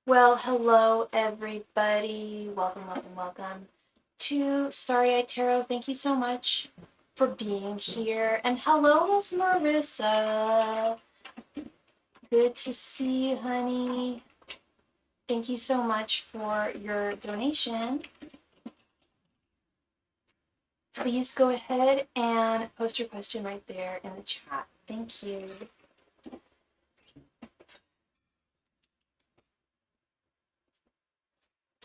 Well, hello everybody. Welcome to Starry Tarot. Thank you so much for being here. And hello, Miss Marissa. Good to see you, honey. Thank you so much for your donation. Please go ahead and post your question right there in the chat. Thank you.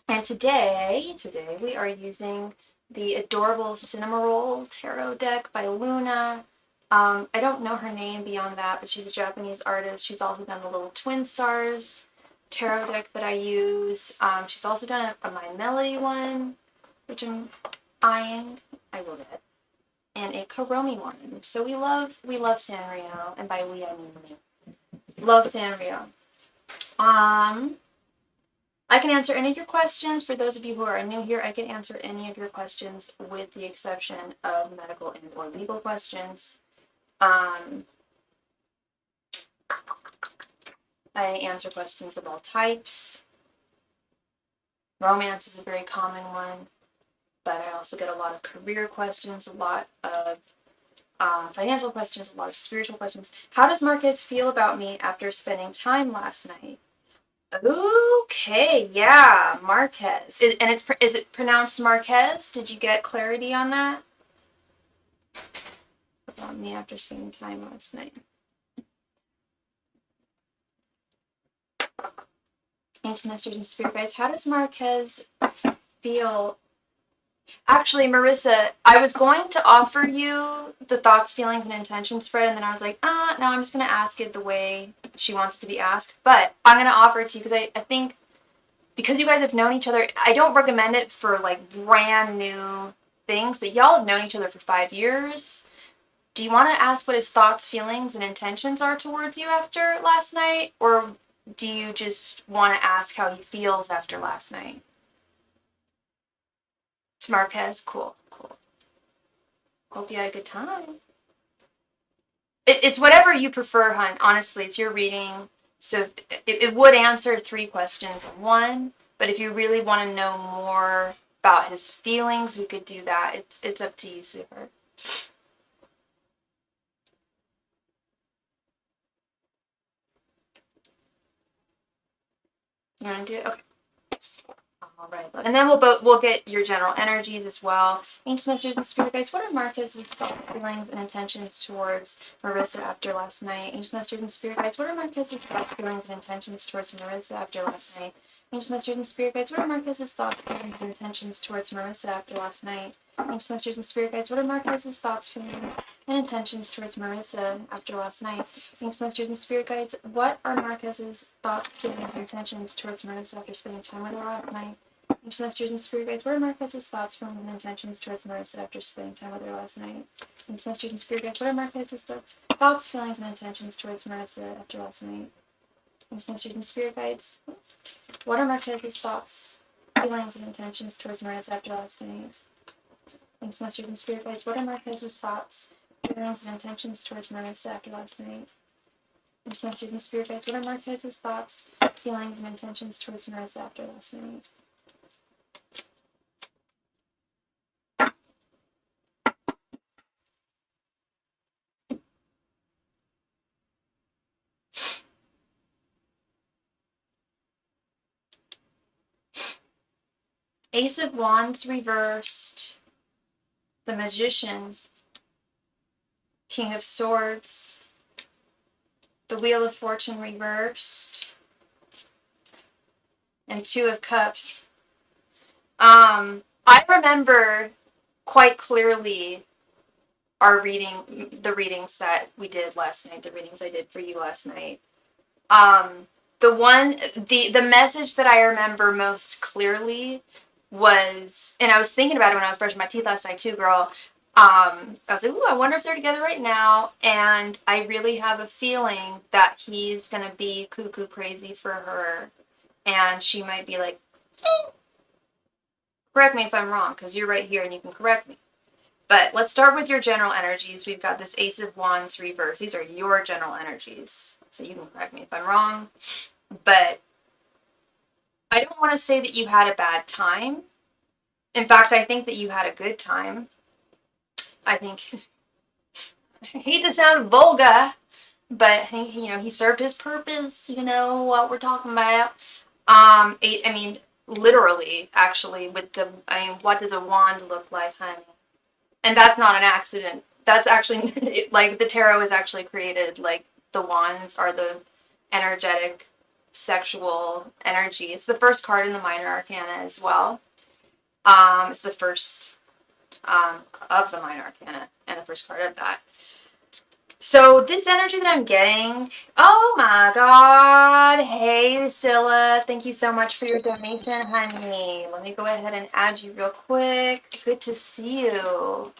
And today we are using the adorable Cinnamoroll Tarot deck by Luna. I don't know her name beyond that, but she's a Japanese artist. She's also done the little Twin Stars tarot deck that I use. She's also done a My Melody one, which I'm eyeing. I will get. And a Karomi one. So we love Sanrio, and by we I mean me. Love Sanrio. I can answer any of your questions. For those of you who are new here, I can answer any of your questions with the exception of medical and or legal questions. I answer questions of all types. Romance is a very common one, but I also get a lot of career questions, a lot of financial questions, a lot of spiritual questions. How does Marquez feel about me after spending time last night? Okay, yeah, Marquez. Is it pronounced Marquez? Did you get clarity on that? About me after spending time last night. Ancient Masters and Spirit Guides. How does Marquez feel? Actually, Marissa, I was going to offer you the thoughts, feelings, and intentions spread, and then I was like, no, I'm just going to ask it the way she wants it to be asked. But I'm going to offer it to you because I think because you guys have known each other, I don't recommend it for like brand new things, but y'all have known each other for 5 years. Do you want to ask what his thoughts, feelings, and intentions are towards you after last night? Or do you just want to ask how he feels after last night? It's Marquez. Cool. Hope you had a good time. It's whatever you prefer, hon. Honestly, it's your reading. So it would answer 3 questions in one. But if you really want to know more about his feelings, we could do that. It's up to you, sweetheart. You want to do it? Okay. All right. And then we'll get your general energies as well. Ancient Masters and Spirit Guides, what are Marquez's thoughts, feelings, and intentions towards Marissa after last night? Ancient Masters and Spirit Guides, what are Marquez's thoughts, feelings, and intentions towards Marissa after last night? Ancient Masters and Spirit Guides, what are Marquez's thoughts, feelings, and intentions towards Marissa after last night? Ancient Masters and Spirit Guides, what are Marquez's thoughts, feelings, and intentions towards Marissa after last night? Ancient Masters and Spirit Guides, what are Marquez's thoughts, feelings, and intentions towards Marissa after spending time with her last night? Ancient Masters and Spirit Guides, what are Marquez's thoughts, feelings, and intentions towards Marissa after spending time with her last night? Ancient Masters and Spirit Guides, what are Marquez's thoughts, feelings, and intentions towards Marissa after last night? Ancient Masters and Spirit Guides, what are Marquez's thoughts, feelings, and intentions towards Marissa after last night? Ancient Masters and Spirit Guides, what are Marquez's thoughts, feelings, and intentions towards Marissa after last night? Ancient Masters and Spirit Guides, what are Marquez's thoughts, feelings, and intentions towards Marissa after last night? Ace of Wands reversed, the Magician, King of Swords, the Wheel of Fortune reversed, and Two of Cups. I remember quite clearly the readings that we did last night, the readings I did for you last night. The message that I remember most clearly was, and I was thinking about it when I was brushing my teeth last night too, girl. I was like, ooh, I wonder if they're together right now. And I really have a feeling that he's going to be cuckoo crazy for her. And she might be like, correct me if I'm wrong, because you're right here and you can correct me. But let's start with your general energies. We've got this Ace of Wands reverse. These are your general energies. So you can correct me if I'm wrong. But I don't want to say that you had a bad time. In fact, I think that you had a good time. I think, I hate to sound vulgar, but he served his purpose, what we're talking about. I mean, literally, actually, what does a wand look like, honey? And that's not an accident. That's actually, like, the tarot is actually created, like, the wands are the energetic, sexual energy. It's the first card in the minor arcana as well. It's the first, of the minor arcana, and the first card of that. So this energy that I'm getting, oh my god, hey Scylla, thank you so much for your donation, honey. Let me go ahead and add you real quick. Good to see you.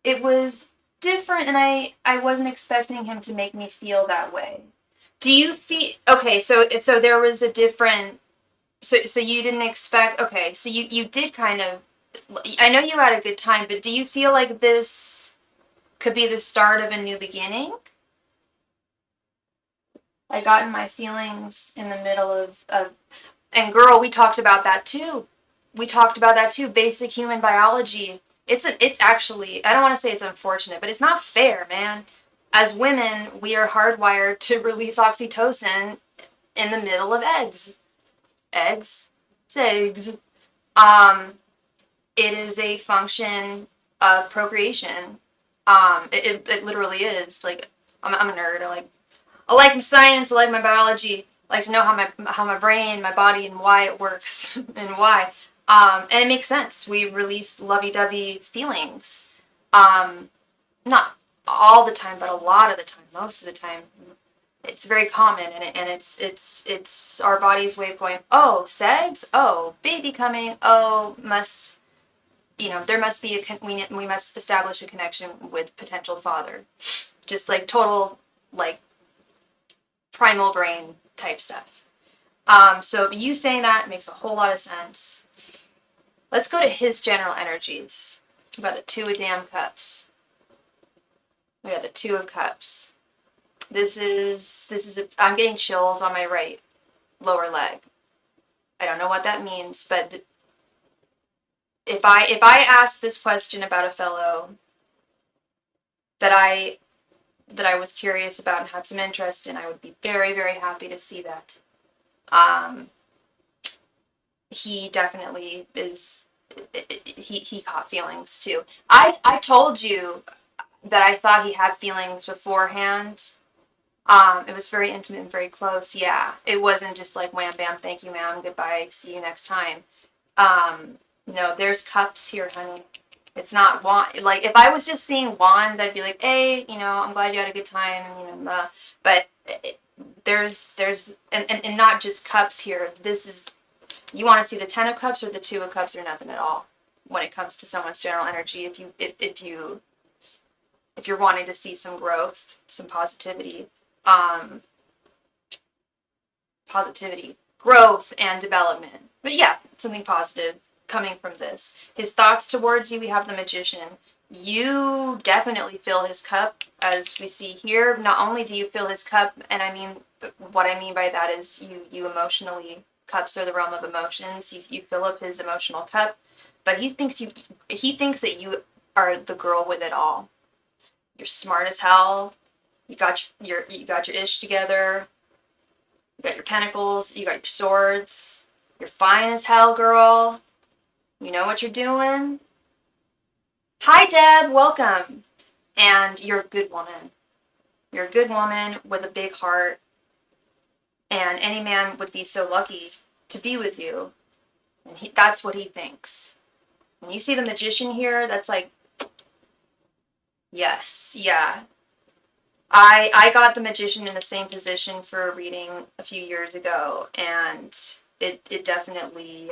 It was different, and I wasn't expecting him to make me feel that way. Do you feel, okay, so there was a different, so you didn't expect, okay, so you did kind of, I know you had a good time, but do you feel like this could be the start of a new beginning? I got in my feelings in the middle of and girl, we talked about that too. We talked about that too, basic human biology. It's actually, I don't want to say it's unfortunate, but it's not fair, man. As women, we are hardwired to release oxytocin in the middle of eggs. Eggs? It's eggs. It is a function of procreation. It literally is. Like, I'm a nerd. I like my science. I like my biology. I like to know how my brain, my body, and why it works and why. And it makes sense. We release lovey-dovey feelings. Not all the time, but a lot of the time, most of the time. It's very common, and it's our body's way of going, oh, sex, oh, baby coming, oh, there must be we must establish a connection with potential father. Just like total, like, primal brain type stuff. So you saying that makes a whole lot of sense. Let's go to his general energies. About the Two of Damn Cups. We got the Two of Cups. I'm getting chills on my right lower leg. I don't know what that means, but if I asked this question about a fellow that I was curious about and had some interest in, I would be very, very happy to see that. He definitely is, he caught feelings too. I told you that I thought he had feelings beforehand. It was very intimate and very close. Yeah, it wasn't just like wham bam, thank you ma'am, goodbye, see you next time. No, there's cups here, honey. It's not wand. Like, if I was just seeing wands, I'd be like, hey, I'm glad you had a good time, but there's and not just cups here. This is, you want to see the Ten of Cups or the Two of Cups or nothing at all when it comes to someone's general energy. If you're wanting to see some growth, some positivity, growth and development. But yeah, something positive coming from this. His thoughts towards you, we have the Magician. You definitely fill his cup, as we see here. Not only do you fill his cup, and what I mean by that is you emotionally, cups are the realm of emotions. You fill up his emotional cup, but he thinks that you are the girl with it all. You're smart as hell. You got your ish together. You got your pentacles. You got your swords. You're fine as hell, girl. You know what you're doing. Hi, Deb. Welcome. And you're a good woman. You're a good woman with a big heart. And any man would be so lucky to be with you. And that's what he thinks. When you see the Magician here, that's like, yes, yeah. I got the Magician in the same position for a reading a few years ago, and it definitely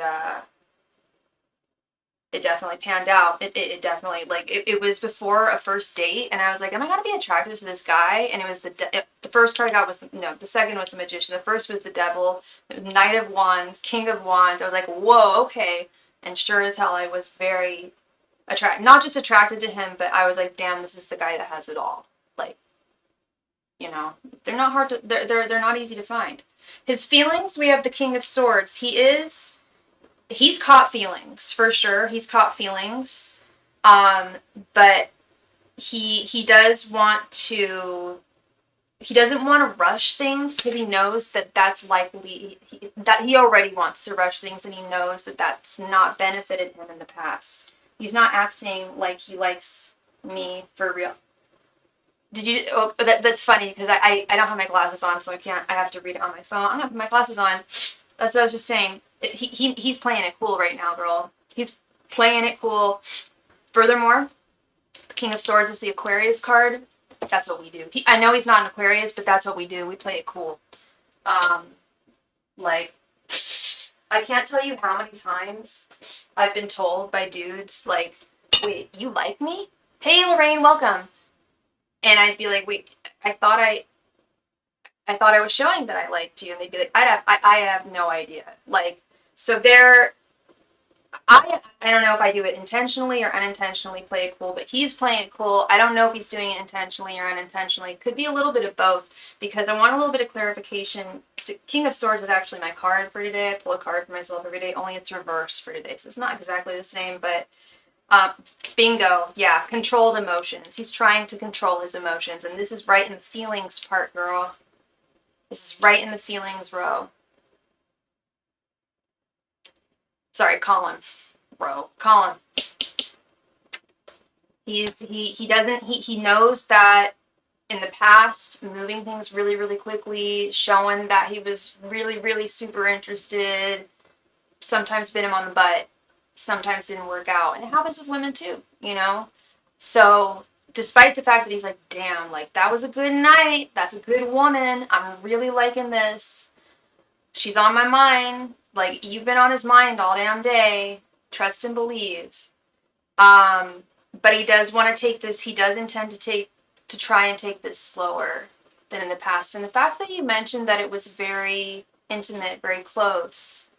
panned out. It definitely, like, it was before a first date, and I was like, am I gonna be attracted to this guy? And it was the first card I got was the second was the Magician. The first was the Devil. It was Knight of Wands, King of Wands. I was like, whoa, okay. And sure as hell, I was very not just attracted to him, but I was like, damn, this is the guy that has it all. Like, You know, they're not hard to, they're not easy to find. His feelings, we have the King of Swords. He's caught feelings, for sure. He's caught feelings. But he does want to, he doesn't want to rush things because he knows that that's likely, that he already wants to rush things, and he knows that that's not benefited him in the past. He's not acting like he likes me for real. Did you? Oh, that's funny because I don't have my glasses on, so I can't. I have to read it on my phone. I'm gonna put my glasses on. That's what I was just saying. He's playing it cool right now, girl. He's playing it cool. Furthermore, the King of Swords is the Aquarius card. That's what we do. I know he's not an Aquarius, but that's what we do. We play it cool. Like, I can't tell you how many times I've been told by dudes, like, wait, you like me? Hey, Lorraine, welcome. And I'd be like, wait, I thought I was showing that I liked you. And they'd be like, I have no idea. Like, so I don't know if I do it intentionally or unintentionally play it cool, but he's playing it cool. I don't know if he's doing it intentionally or unintentionally. Could be a little bit of both, because I want a little bit of clarification. King of Swords is actually my card for today. I pull a card for myself every day, only it's reversed for today. So it's not exactly the same, but bingo. Yeah, controlled emotions. He's trying to control his emotions, and this is right in the feelings part, girl. This is right in the feelings row. Sorry, column. Row. Column. He knows that in the past, moving things really, really quickly, showing that he was really, really super interested, sometimes bit him on the butt, sometimes didn't work out. And it happens with women too, you know? So despite the fact that he's like, damn, like, that was a good night, that's a good woman, I'm really liking this, she's on my mind, like, you've been on his mind all damn day, trust and believe. But he does want to take this, he does intend to try and take this slower than in the past. And the fact that you mentioned that it was very intimate, very close,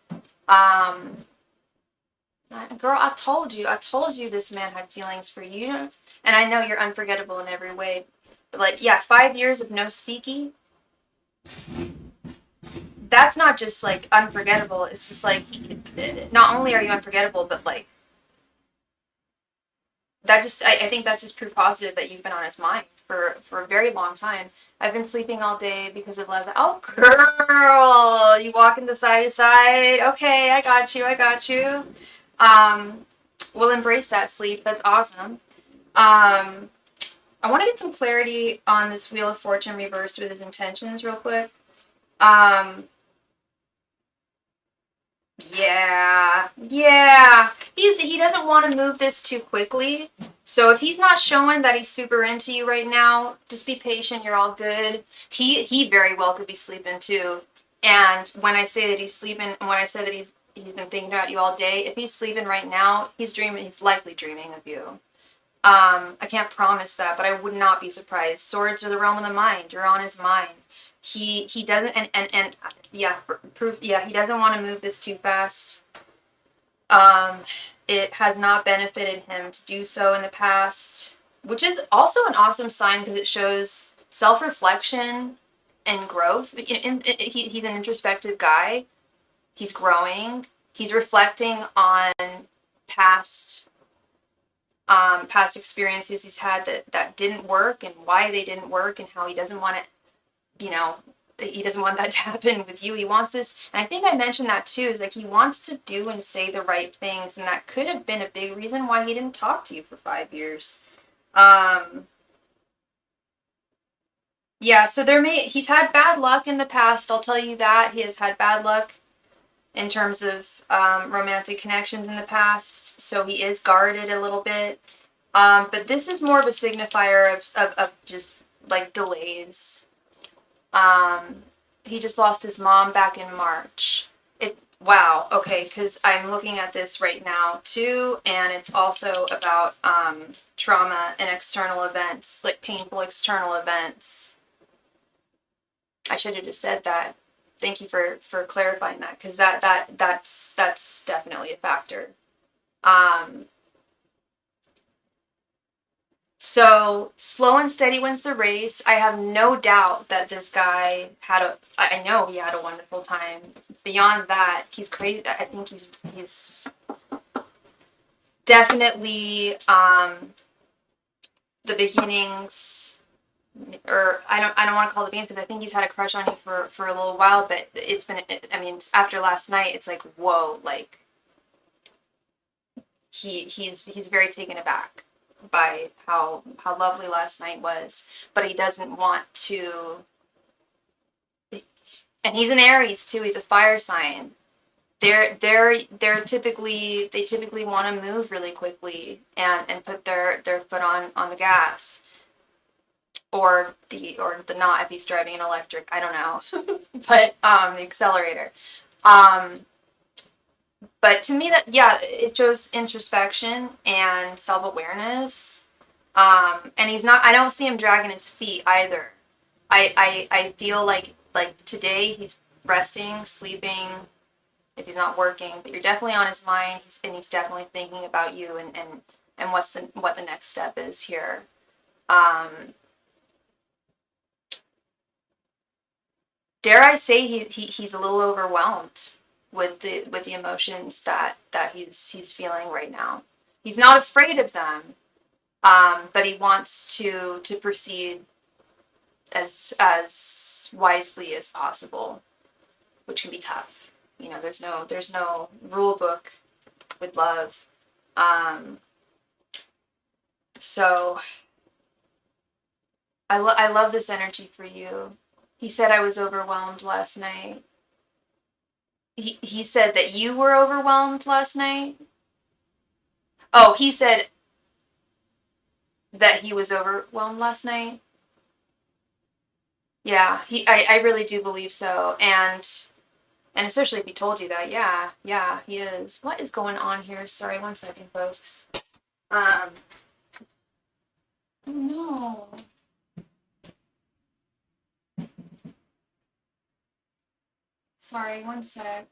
girl, I told you this man had feelings for you. And I know you're unforgettable in every way. But, like, yeah, 5 years of no speaking, that's not just, like, unforgettable. It's just, like, not only are you unforgettable, but, like, that just, I think that's just proof positive that you've been on his mind for a very long time. I've been sleeping all day because of Les. Oh, girl, you walking the side to side. Okay, I got you. We'll embrace that sleep. That's awesome. I want to get some clarity on this Wheel of Fortune reversed with his intentions real quick. Yeah. He doesn't want to move this too quickly. So if he's not showing that he's super into you right now, just be patient. You're all good. He very well could be sleeping too. And when I say that he's sleeping, and when I said that he's been thinking about you all day, if he's sleeping right now, he's dreaming. He's likely dreaming of you. I can't promise that, but I would not be surprised. Swords are the realm of the mind. You're on his mind. He doesn't, and yeah, proof, yeah, he doesn't want to move this too fast. It has not benefited him to do so in the past, which is also an awesome sign because it shows self-reflection and growth. He's an introspective guy. He's growing. He's reflecting on past experiences he's had that didn't work and why they didn't work, and how he doesn't want it, he doesn't want that to happen with you. He wants this, and I think I mentioned that too, is like he wants to do and say the right things, and that could have been a big reason why he didn't talk to you for 5 years. Yeah, so he's had bad luck in the past, I'll tell you that. He has had bad luck in terms of romantic connections in the past, so he is guarded a little bit. But this is more of a signifier of just, like, delays. He just lost his mom back in March. Wow, okay, because I'm looking at this right now, too, and it's also about trauma and external events, like painful external events. I should have just said that. Thank you for clarifying that, because that's definitely a factor. So slow and steady wins the race. I have no doubt that this guy I know he had a wonderful time. Beyond that, he's crazy. I think he's definitely the beginnings, or I don't want to call it the beginnings because I think he's had a crush on you for a little while, but it's been, I mean, after last night, it's like, whoa, like he's very taken aback by how lovely last night was, but he doesn't want to. And he's an Aries too. He's a fire sign. They typically want to move really quickly and put their foot on the gas, or the not if he's driving an electric. I don't know, but the accelerator. Um, but to me, that, yeah, it shows introspection and self-awareness. And he's not. I don't see him dragging his feet either. I feel like today he's resting, sleeping, if he's not working, but you're definitely on his mind. He's definitely thinking about you and what the next step is here. Dare I say he's a little overwhelmed with the emotions that he's feeling right now. He's not afraid of them, but he wants to proceed as wisely as possible, which can be tough. You know, there's no rule book with love. So I love this energy for you. He said I was overwhelmed last night. He said that you were overwhelmed last night. Oh, he said that he was overwhelmed last night. Yeah, I really do believe so. And especially if he told you that, yeah, he is. What is going on here? Sorry, 1 second, folks. Oh no. Sorry, 1 sec.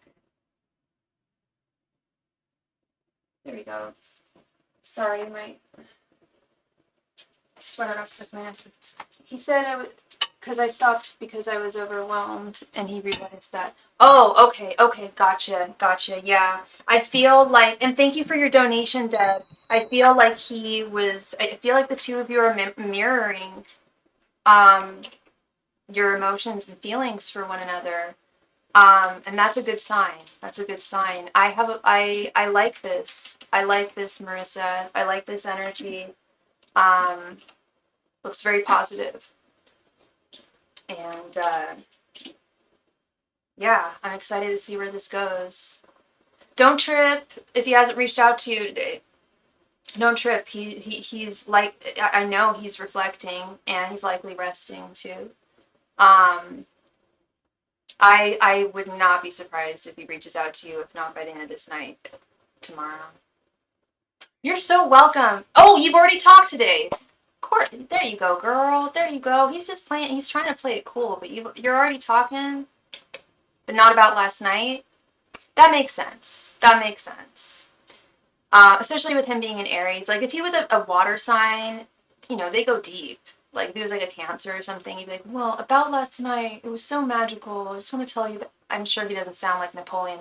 There we go. Sorry, my sweater got stuck in my hand. He said I would, because I stopped because I was overwhelmed, and he realized that. Oh, okay, gotcha, yeah. I feel like, and thank you for your donation, Deb. I feel like I feel like the two of you are mirroring um, your emotions and feelings for one another. And that's a good sign. That's a good sign. I like this. I like this, Marissa. I like this energy. Um, looks very positive. And yeah, I'm excited to see where this goes. Don't trip if he hasn't reached out to you today. Don't trip. He's like, I know he's reflecting, and he's likely resting too. Um, I would not be surprised if he reaches out to you, if not by the end of this night, tomorrow. You're so welcome. Oh, you've already talked today. Court, there you go, girl. There you go. He's just playing. He's trying to play it cool, but you're already talking, but not about last night. That makes sense. That makes sense. Especially with him being an Aries. Like if he was a water sign, you know, they go deep. Like if he was like a Cancer or something, he'd be like, well, about last night, it was so magical. I just want to tell you that I'm sure he doesn't sound like Napoleon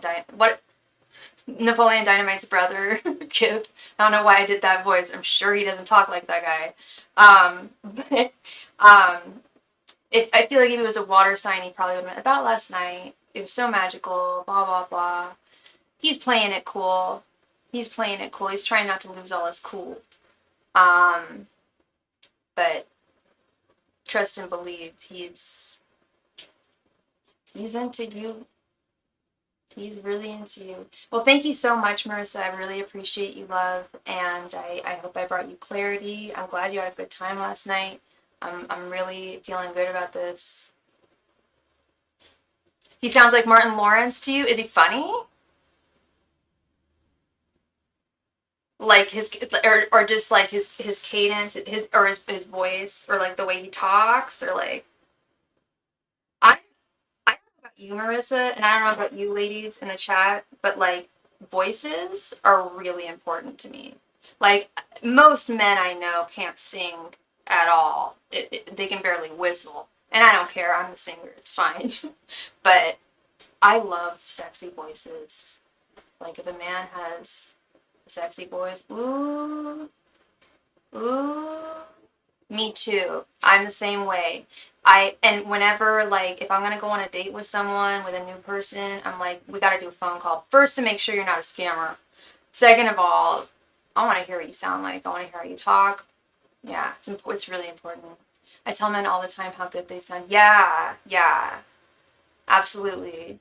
Dynamite's brother, Kip. I don't know why I did that voice. I'm sure he doesn't talk like that guy. But if I feel like if he was a water sign, he probably would have been about last night. It was so magical, blah, blah, blah. He's playing it cool. He's playing it cool. He's trying not to lose all his cool. But trust and believe, he's into you. He's really into you. Well, thank you so much, Marissa. I really appreciate you, love, and I hope I brought you clarity. I'm glad you had a good time last night. I'm really feeling good about this. He sounds like Martin Lawrence to you. Is he funny? Like his, or just like his cadence, his voice, or like the way he talks, or like I I don't know about you, Marissa, and I don't know about you ladies in the chat, but like voices are really important to me. Like, most men I know can't sing at all. They can barely whistle. And I don't care. I'm a singer. It's fine. But I love sexy voices. Like, if a man has a sexy voice, ooh, ooh. Me too. I'm the same way. And whenever, like, if I'm gonna go on a date with someone, with a new person, I'm like, we gotta do a phone call. First, to make sure you're not a scammer. Second of all, I want to hear what you sound like. I want to hear how you talk. Yeah, it's really important. I tell men all the time how good they sound. Yeah, yeah, absolutely.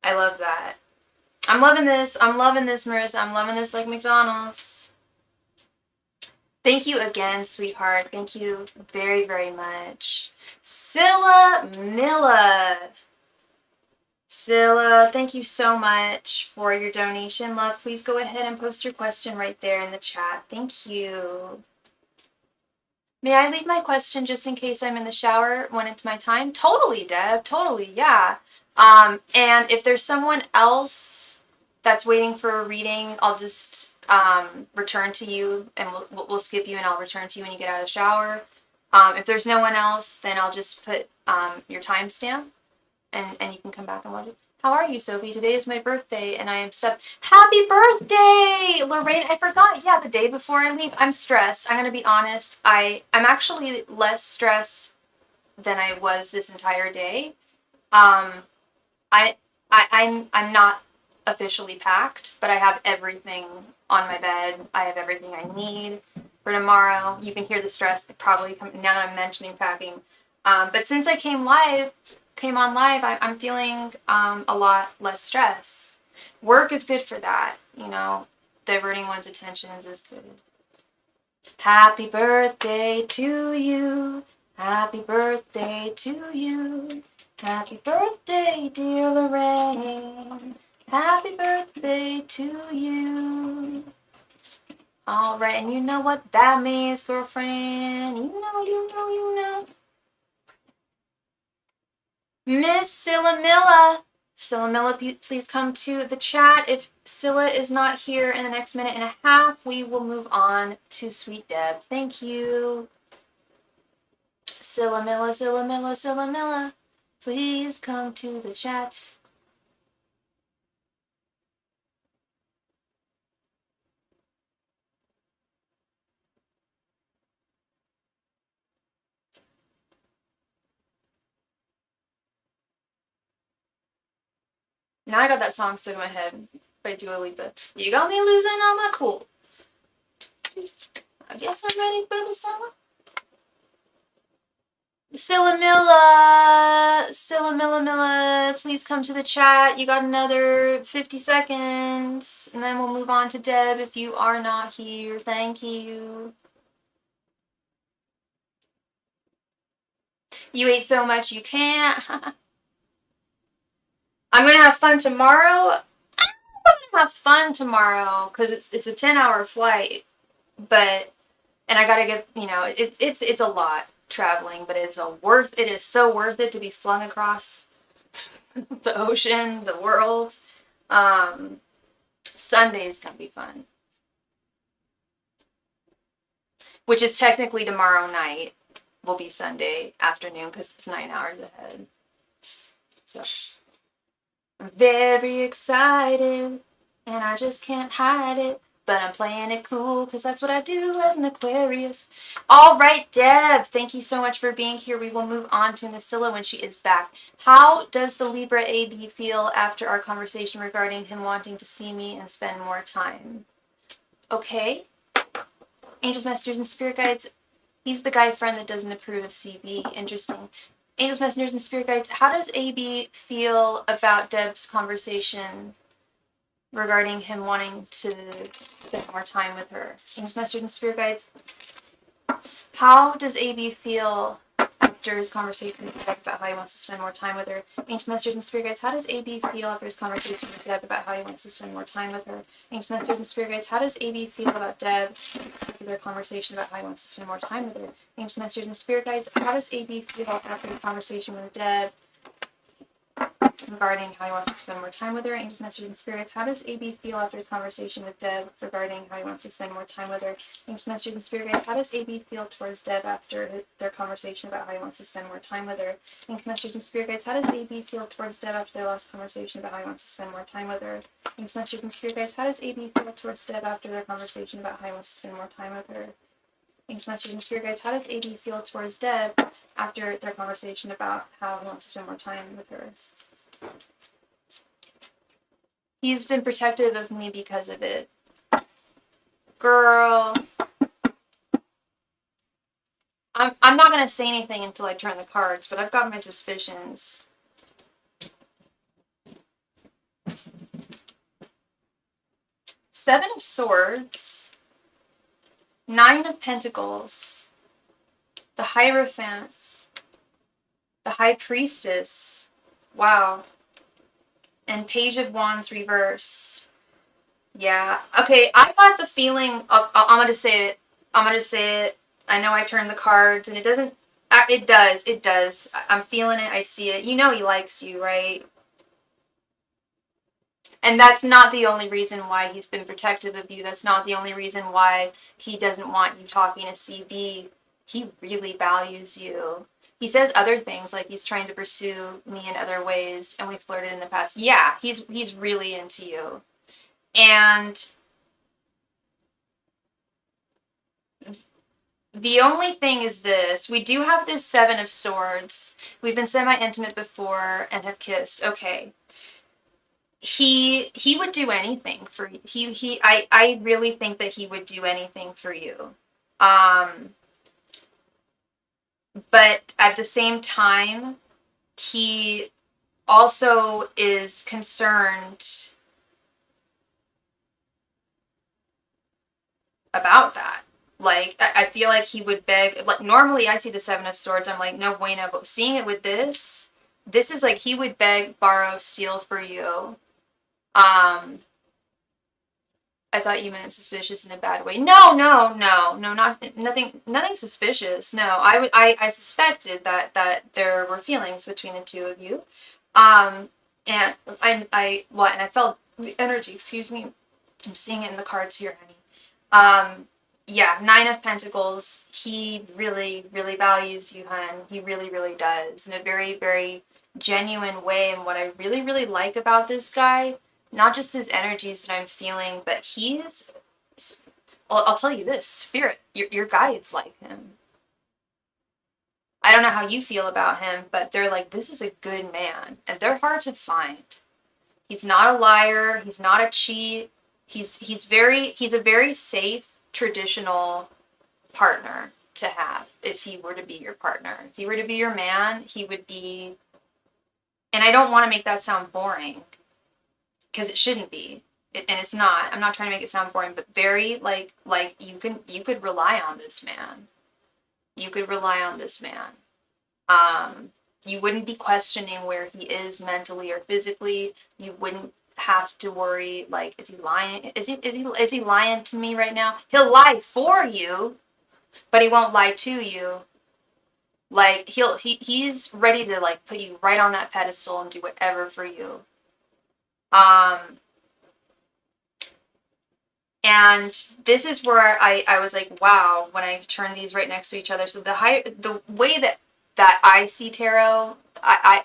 I love that. I'm loving this. I'm loving this, Marissa. I'm loving this like McDonald's. Thank you again, sweetheart. Thank you very, very much. Scylla Milla. Scylla, thank you so much for your donation, love. Please go ahead and post your question right there in the chat. Thank you. May I leave my question just in case I'm in the shower when it's my time? Totally, Deb. Totally, yeah. And if there's someone else that's waiting for a reading, I'll just return to you, and we'll skip you, and I'll return to you when you get out of the shower. If there's no one else, then I'll just put your timestamp, and you can come back and watch it. How are you, Sophie? Today is my birthday, and I am stuffed. Happy birthday, Lorraine! I forgot. Yeah, the day before I leave, I'm stressed. I'm gonna be honest. I'm actually less stressed than I was this entire day. I'm not officially packed, but I have everything on my bed. I have everything I need for tomorrow. You can hear the stress probably now that I'm mentioning packing. But since I came on live, I'm feeling a lot less stress. Work is good for that, you know. Diverting one's attentions is good. Happy birthday to you. Happy birthday to you. Happy birthday, dear Lorraine. Happy birthday to you. All right, and you know what that means, girlfriend. You know. Miss Scylla Milla, please come to the chat. If Scylla is not here in the next minute and a half, we will move on to Sweet Deb. Thank you. Scylla Milla, please come to the chat. Now I got that song stuck in my head by Dua Lipa. You got me losing all my cool. I guess I'm ready for the summer. Scylla Milla, please come to the chat. You got another 50 seconds, and then we'll move on to Deb if you are not here. Thank you. You ate so much you can't. I'm gonna have fun tomorrow. I'm gonna have fun tomorrow because it's a 10-hour flight, and I gotta get, you know, it's a lot traveling, but it is so worth it to be flung across the ocean, the world. Sunday's gonna be fun, which is technically tomorrow night. Will be Sunday afternoon because it's 9 hours ahead. So I'm very excited, and I just can't hide it. But I'm playing it cool because that's what I do as an Aquarius. All right, Deb, thank you so much for being here. We will move on to Miss Scylla when she is back. How does the Libra AB feel after our conversation regarding him wanting to see me and spend more time? Okay. Angels, Messengers, and Spirit Guides. He's the guy friend that doesn't approve of CB. Interesting. Angels, Messengers, and Spirit Guides. How does AB feel about Deb's conversation regarding him wanting to spend more time with her? Angels, Messengers, and Spirit Guides. How does AB feel after his conversation with Deb about how he wants to spend more time with her? Angels, Messengers, and Spirit Guides. How does AB feel after his conversation with Deb about how he wants to spend more time with her? Angels, Messengers, and Spirit Guides. How does AB feel about Deb? Their conversation about how he wants to spend more time with her. Angels, Messengers, and Spirit Guides. How does AB feel after the conversation with Deb? regarding how he wants to spend more time with her. Angels, messages, and spirits. How does AB feel after his conversation with Deb regarding how he wants to spend more time with her? Angels, messages, and spirits. How does AB feel towards Deb after their conversation about how he wants to spend more time with her? Angels, messages, and spirits. How does AB feel towards Deb after their last conversation about how he wants to spend more time with her? Angels, messages, and spirits. How does AB feel towards Deb after their conversation about how he wants to spend more time with her? Angels, messages, and spirit guides. How does AB feel towards Deb after their conversation about how he wants to spend more time with her? He's been protective of me because of it. Girl. I'm not going to say anything until I turn the cards, but I've got my suspicions. Seven of Swords. Nine of Pentacles. The Hierophant. The High Priestess. Wow. And Page of Wands reversed. Yeah. Okay, I got the feeling, I'm going to say it. I'm going to say it. I know I turned the cards and it doesn't, it does. I'm feeling it. I see it. You know he likes you, right? And that's not the only reason why he's been protective of you. That's not the only reason why he doesn't want you talking to CB. He really values you. He says other things, like he's trying to pursue me in other ways, and we flirted in the past. Yeah, he's really into you. And the only thing is this. We do have this Seven of Swords. We've been semi-intimate before and have kissed. Okay. He would do anything for you. I really think that he would do anything for you. But at the same time, he also is concerned about that. Like, I feel like he would beg, like, normally I see the Seven of Swords, I'm like, no bueno, but seeing it with this is like he would beg, borrow, steal for you. I thought you meant suspicious in a bad way. No, nothing suspicious. No, I suspected that there were feelings between the two of you. And I felt the energy, excuse me. I'm seeing it in the cards here, honey. Yeah, Nine of Pentacles. He really, really values you, hon. He really, really does. In a very, very genuine way. And what I really, really like about this guy, not just his energies that I'm feeling, but I'll tell you this, spirit, your guides like him. I don't know how you feel about him, but they're like, this is a good man. And they're hard to find. He's not a liar. He's not a cheat. He's a very safe, traditional partner to have if he were to be your partner. If he were to be your man, he would be, and I don't want to make that sound boring, because it shouldn't be, and it's not. I'm not trying to make it sound boring, but very like you could rely on this man. You could rely on this man. You wouldn't be questioning where he is mentally or physically. You wouldn't have to worry, like, is he lying? Is he lying to me right now? He'll lie for you, but he won't lie to you. Like, he's ready to, like, put you right on that pedestal and do whatever for you. And this is where I was like, wow, when I turned these right next to each other. So the way that I see tarot,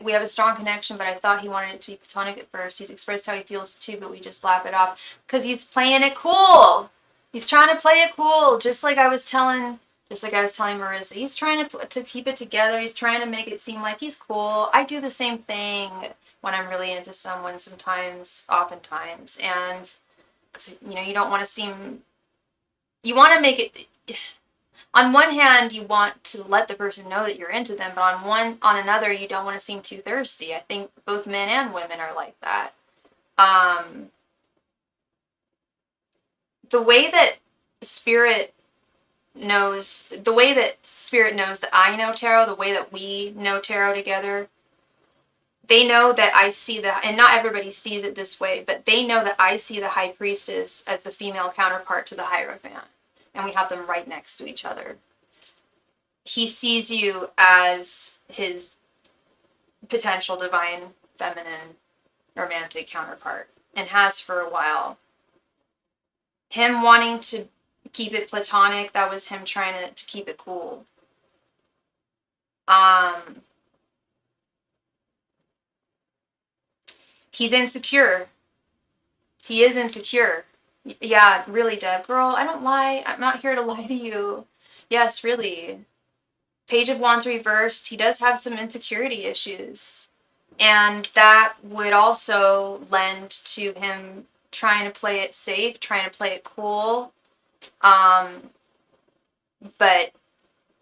we have a strong connection, but I thought he wanted it to be platonic at first. He's expressed how he feels too, but we just laugh it off because he's playing it cool. He's trying to play it cool, just like I was telling Marissa. He's trying to keep it together. He's trying to make it seem like he's cool. I do the same thing when I'm really into someone oftentimes, and because you don't want to seem. You want to make it. On one hand, you want to let the person know that you're into them, but on another, you don't want to seem too thirsty. I think both men and women are like that. The way that Spirit knows that I know tarot, the way that we know tarot together, they know that I see and not everybody sees it this way, but they know that I see the High Priestess as the female counterpart to the Hierophant. And we have them right next to each other. He sees you as his potential divine feminine romantic counterpart, and has for a while. Him wanting to keep it platonic, that was him trying to keep it cool. He's insecure. He is insecure. Yeah, really, Deb. Girl, I don't lie. I'm not here to lie to you. Yes, really. Page of Wands reversed. He does have some insecurity issues. And that would also lend to him trying to play it safe, trying to play it cool. But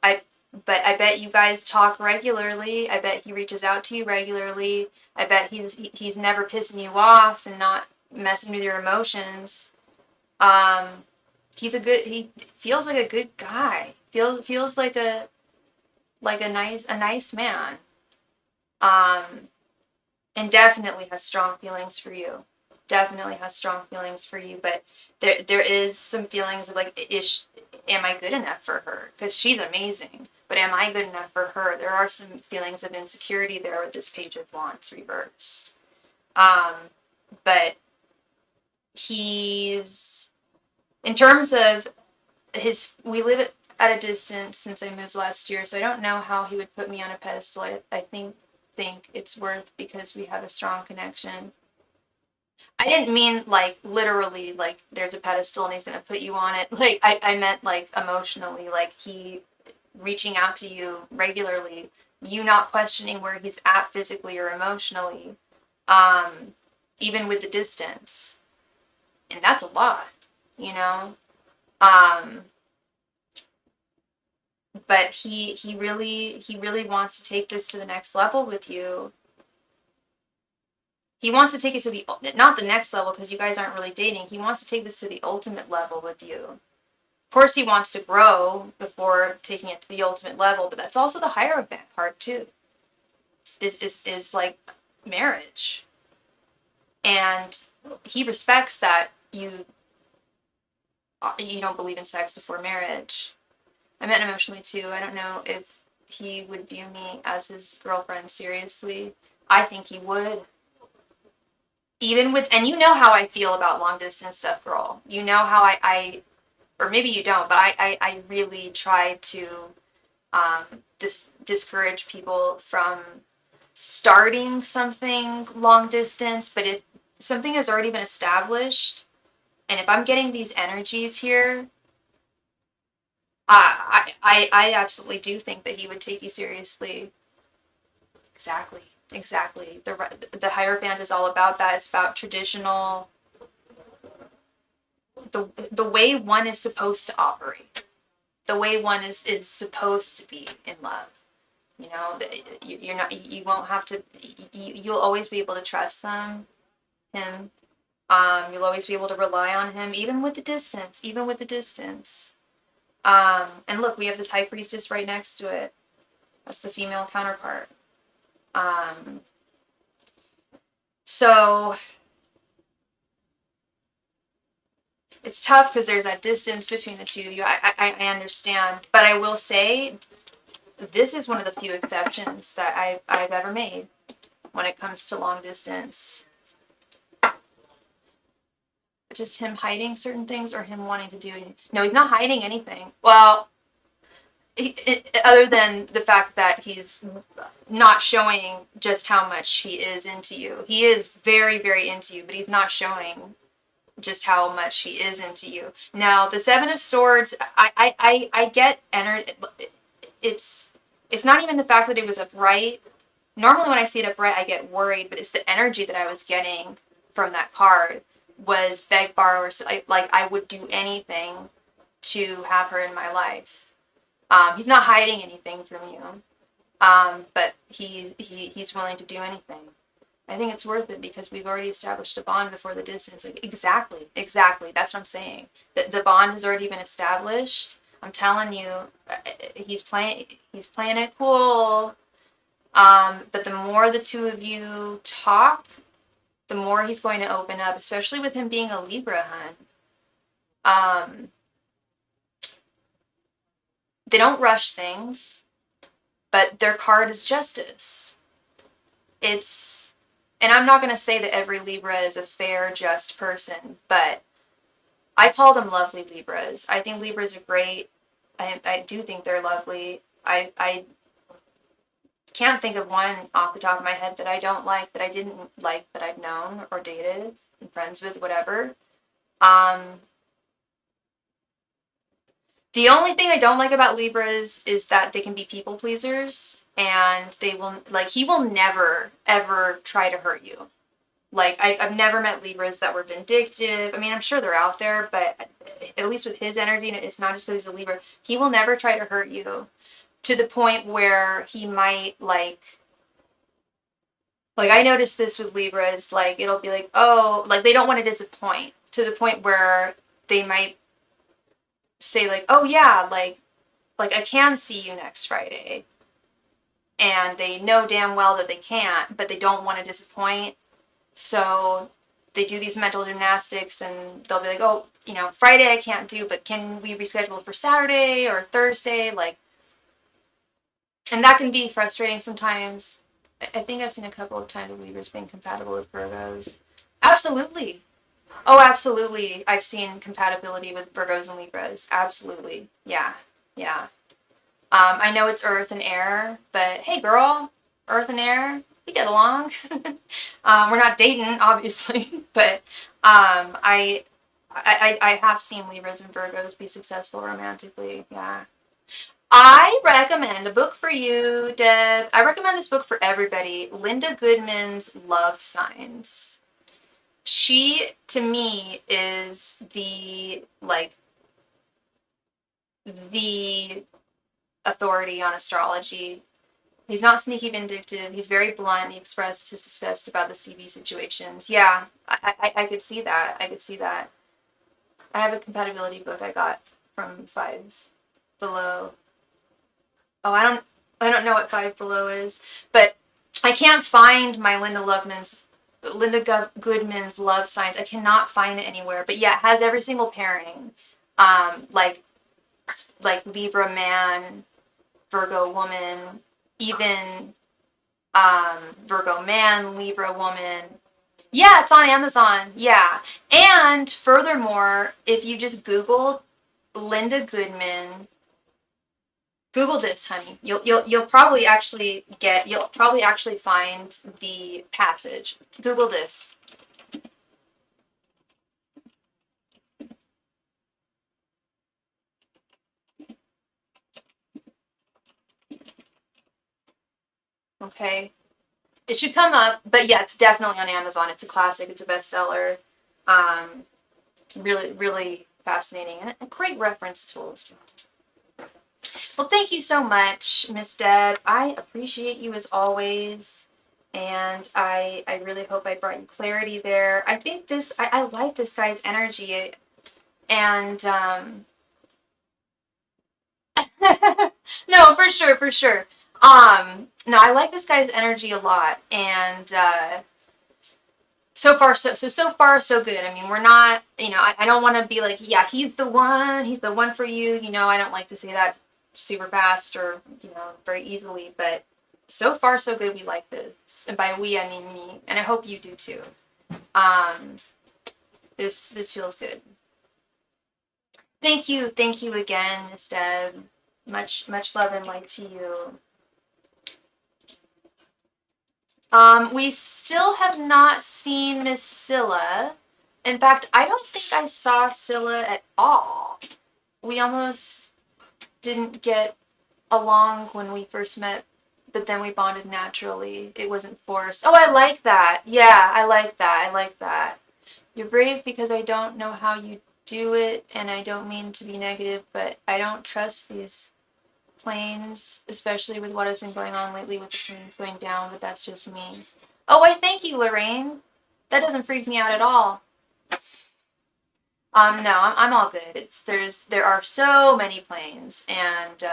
I bet you guys talk regularly. I bet he reaches out to you regularly. I bet he's never pissing you off and not messing with your emotions. He feels like a good guy. Feels like a nice man. And definitely has strong feelings for you. Definitely has strong feelings for you, but there is some feelings of like, am I good enough for her? Because she's amazing, but am I good enough for her? There are some feelings of insecurity there with this Page of Wands reversed. But he's, in terms of we live at a distance since I moved last year, so I don't know how he would put me on a pedestal. I think it's worth, because we have a strong connection. I didn't mean like literally like there's a pedestal and he's gonna put you on it. Like I meant like emotionally, like he reaching out to you regularly, you not questioning where he's at physically or emotionally, even with the distance. And that's a lot, you know? But he really wants to take this to the next level with you. He wants to take it to not the next level, because you guys aren't really dating. He wants to take this to the ultimate level with you. Of course, he wants to grow before taking it to the ultimate level, but that's also the Hierophant card too. Is like marriage. And he respects that you don't believe in sex before marriage. I meant emotionally too. I don't know if he would view me as his girlfriend seriously. I think he would. Even with, and you know how I feel about long distance stuff, girl. You know how I or maybe you don't, but I really try to discourage people from starting something long distance. But if something has already been established, and if I'm getting these energies here, I absolutely do think that he would take you seriously. Exactly. The Hierophant is all about that. It's about traditional, the way one is supposed to operate, the way one is supposed to be in love. You know, you won't have to. You'll always be able to trust him. You'll always be able to rely on him, even with the distance. And look, we have this High Priestess right next to it. That's the female counterpart. So it's tough because there's that distance between the two of you. I understand, but I will say this is one of the few exceptions that I've ever made when it comes to long distance. Just him hiding certain things, or him wanting to do anything. No, he's not hiding anything. Well, other than the fact that he's not showing just how much he is into you. He is very, very into you, but he's not showing just how much he is into you. Now, the Seven of Swords, I get it's not even the fact that it was upright. Normally when I see it upright, I get worried, but it's the energy that I was getting from that card was beg, borrow, or like I would do anything to have her in my life. He's not hiding anything from you, but he's willing to do anything. I think it's worth it because we've already established a bond before the distance. Like, exactly. That's what I'm saying. The bond has already been established. I'm telling you, he's playing it cool. But the more the two of you talk, the more he's going to open up, especially with him being a Libra, hun. They don't rush things, but their card is justice. It's and I'm not going to say that every Libra is a fair, just person, but I call them lovely Libras. I think Libras are great. I do think they're lovely. I can't think of one off the top of my head that I don't like, that I didn't like, that I've known or dated and friends with, whatever. The only thing I don't like about Libras is that they can be people pleasers, and they will, like, he will never, ever try to hurt you. Like, I've never met Libras that were vindictive. I mean, I'm sure they're out there, but at least with his energy, and it's not just because he's a Libra, he will never try to hurt you to the point where he might, like I noticed this with Libras, like, it'll be like, oh, like, they don't want to disappoint, to the point where they might say, like, oh yeah, like I can see you next Friday. And they know damn well that they can't, but they don't want to disappoint. So they do these mental gymnastics, and they'll be like, oh, you know, Friday I can't do, but can we reschedule for Saturday or Thursday? Like, and that can be frustrating sometimes. I think I've seen a couple of times of Libras being compatible with Virgos. Absolutely. Oh, absolutely. I've seen compatibility with Virgos and Libras. Absolutely. Yeah. Yeah. I know it's earth and air, but hey, girl, earth and air, we get along. We're not dating, obviously, but I have seen Libras and Virgos be successful romantically. Yeah. I recommend a book for you, Deb. I recommend this book for everybody. Linda Goodman's Love Signs. She, to me, is the authority on astrology. He's not sneaky vindictive. He's very blunt. He expressed his disgust about the CV situations. Yeah, I could see that. I could see that. I have a compatibility book I got from Five Below. Oh, I don't know what Five Below is, but I can't find my Linda Goodman's Love Signs. I cannot find it anywhere. But yeah, it has every single pairing. Like Libra man, Virgo woman, even Virgo man, Libra woman. Yeah, it's on Amazon. Yeah. And furthermore, if you just Google Linda Goodman, Google this, honey. You'll probably actually find the passage. Google this. Okay. It should come up, but yeah, it's definitely on Amazon. It's a classic. It's a bestseller. Really, really fascinating, and a great reference tool as well. Well, thank you so much, Miss Deb. I appreciate you as always, and I really hope I brought you clarity there. I think I like this guy's energy, and no, for sure, for sure. No, I like this guy's energy a lot, and so far so good. I mean, we're not, I don't want to be like, yeah, he's the one for you. I don't like to say that super fast or very easily, but so far so good. We like this, and by we I mean me, and I hope you do too. This feels good. Thank you again, Miss Deb. Much love and light to you. We still have not seen Miss Scylla. In fact, I don't think I saw Scylla at all. We almost didn't get along when we first met, but then we bonded naturally. It wasn't forced. Oh, I like that. Yeah, I like that. I like that. You're brave because I don't know how you do it, and I don't mean to be negative, but I don't trust these planes, especially with what has been going on lately with the planes going down, but that's just me. Oh, I thank you, Lorraine. That doesn't freak me out at all. No, I'm all good. There are so many planes, and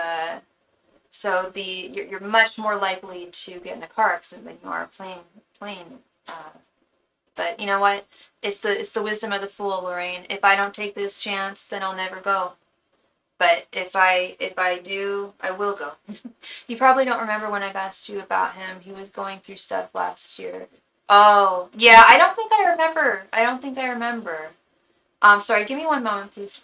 so you're much more likely to get in a car accident than you are a plane. But you know what? It's the wisdom of the fool, Lorraine. If I don't take this chance, then I'll never go. But if I do, I will go. You probably don't remember when I've asked you about him. He was going through stuff last year. Oh, yeah, I don't think I remember. I don't think I remember. Sorry, give me one moment, please.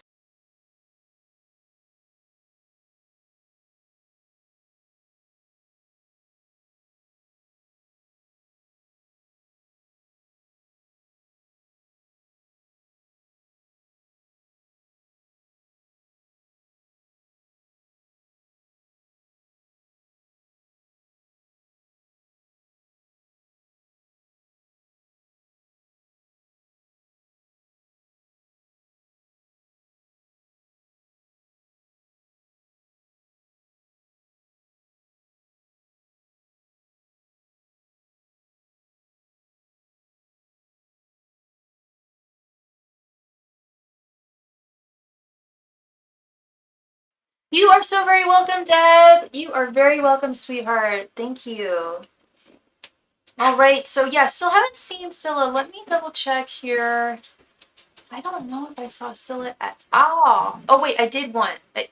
You are so very welcome, Deb. You are very welcome, sweetheart. Thank you. All right, so yeah, still haven't seen Scylla. Let me double check here. I don't know if I saw Scylla at all. Oh wait, I did one. I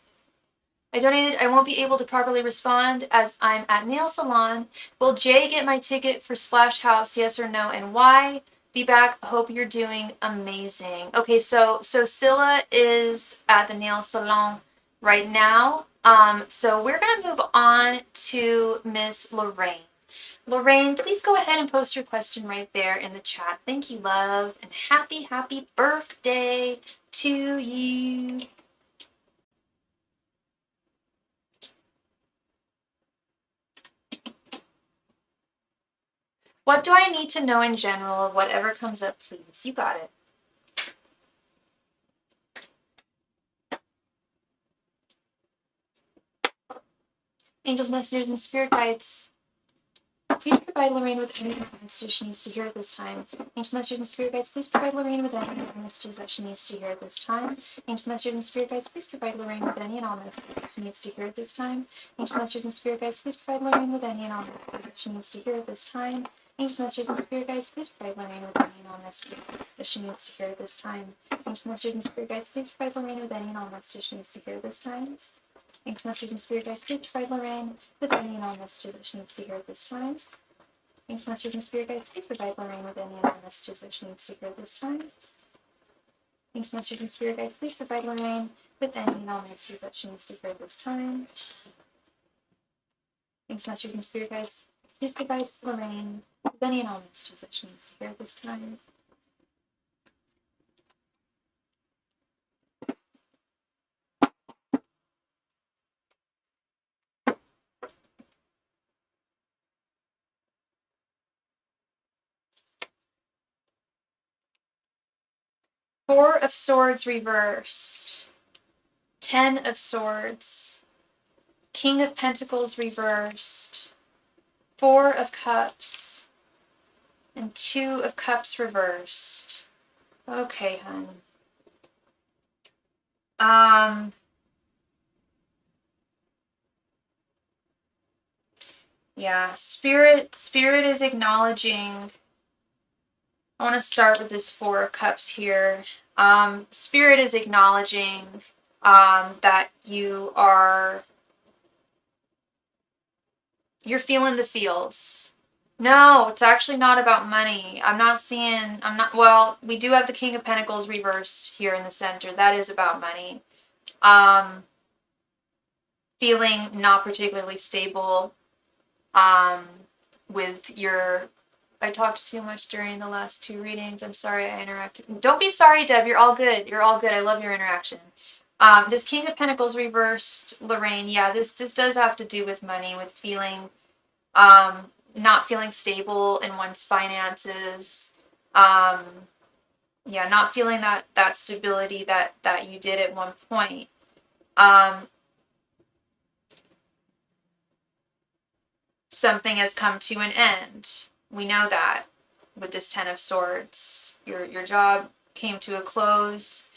donated. I won't be able to properly respond as I'm at nail salon. Will Jay get my ticket for Splash House? Yes or no, and why? Be back. Hope you're doing amazing. Okay, so Scylla is at the nail salon right now. So we're gonna move on to Miss Lorraine. Lorraine, please go ahead and post your question right there in the chat. Thank you, love, and happy birthday to you. What do I need to know in general? Whatever comes up, please. You got it. Angels, messengers, and spirit guides, please provide Lorraine with any messages she needs to hear at this time. Angels, messengers, and spirit guides, please provide Lorraine with any messages that she needs to hear at this time. Angels, messengers, and spirit guides, please provide Lorraine with any and all messages that she needs to hear at this time. Angels, messengers, and spirit guides, please provide Lorraine with any and all messages that she needs to hear at this time. Angels, messengers, and spirit guides, please provide Lorraine with any and all messages that she needs to hear at this time. Angels, messengers, and spirit guides, please provide Lorraine with any and all messages she needs to hear at this time. Thanks, messengers and spirit guides, please provide Lorraine with any and all messages that she needs to hear at this time. Thanks, messengers and spirit guides, please provide Lorraine with any and all messages that she needs to hear at this time. Thanks, messengers and spirit guides, please provide Lorraine with any and all messages that she needs to hear at this time. Thanks, messengers and spirit guides, please provide Lorraine with any and all messages that she needs to hear at this time. Four of Swords reversed. 10 of Swords. King of Pentacles reversed. 4 of Cups. And 2 of Cups reversed. Okay, hun. Yeah, Spirit is acknowledging. I want to start with this 4 of Cups here. Spirit is acknowledging that you're feeling the feels. No, it's actually not about money. Well, we do have the King of Pentacles reversed here in the center. That is about money. Feeling not particularly stable with your... I talked too much during the last 2 readings. I'm sorry I interacted. Don't be sorry, Deb. You're all good. You're all good. I love your interaction. This King of Pentacles reversed, Lorraine. Yeah, this does have to do with money, with feeling, not feeling stable in one's finances. Yeah, not feeling that stability that you did at one point. Something has come to an end. We know that with this 10 of Swords. Your job came to a close.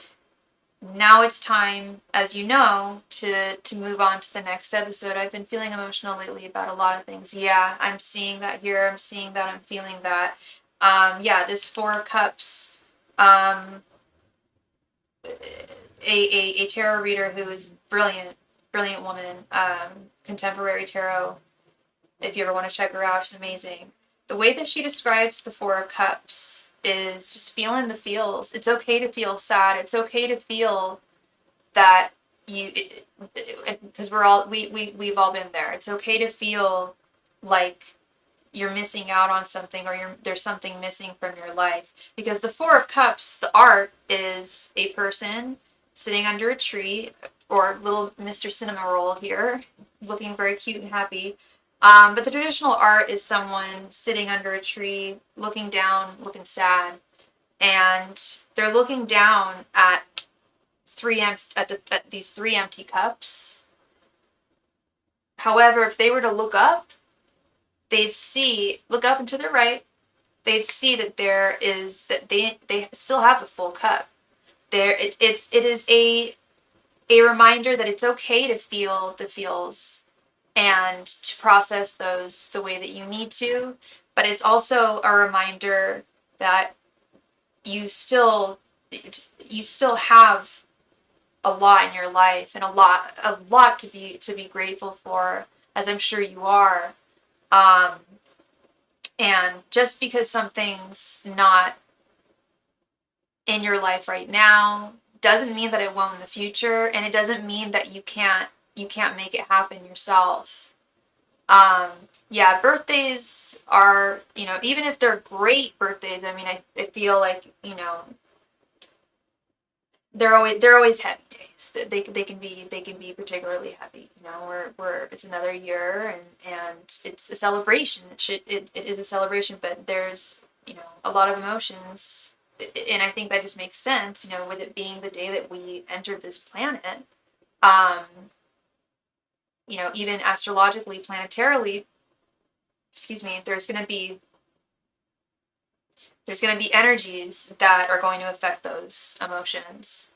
Now it's time, as you know, to move on to the next episode. I've been feeling emotional lately about a lot of things. Yeah, I'm seeing that here. I'm seeing that. I'm feeling that. Yeah, this 4 of Cups, a tarot reader who is brilliant woman, contemporary tarot. If you ever want to check her out, she's amazing. The way that she describes the Four of Cups is just feeling the feels. It's okay to feel sad. It's okay to feel that because we've all been there. It's okay to feel like you're missing out on something, or there's something missing from your life. Because the Four of Cups, the art, is a person sitting under a tree, or little Mr. Cinema Roll here, looking very cute and happy. But the traditional art is someone sitting under a tree, looking down, looking sad, and they're looking down at these three empty cups. However, if they were to look up, look up and to their right, they'd see that they still have a full cup. It is a reminder that it's okay to feel the feels and to process those the way that you need to, but it's also a reminder that you still have a lot in your life, and a lot to be grateful for, as I'm sure you are. And just because something's not in your life right now doesn't mean that it won't in the future, and it doesn't mean that you can't make it happen yourself. Yeah, birthdays are, even if they're great birthdays, I mean, I feel like, they're always heavy days. They can be particularly heavy. Where it's another year, and it's a celebration. It is a celebration, but there's a lot of emotions, and I think that just makes sense. With it being the day that we entered this planet. Even astrologically, planetarily, there's going to be energies that are going to affect those emotions.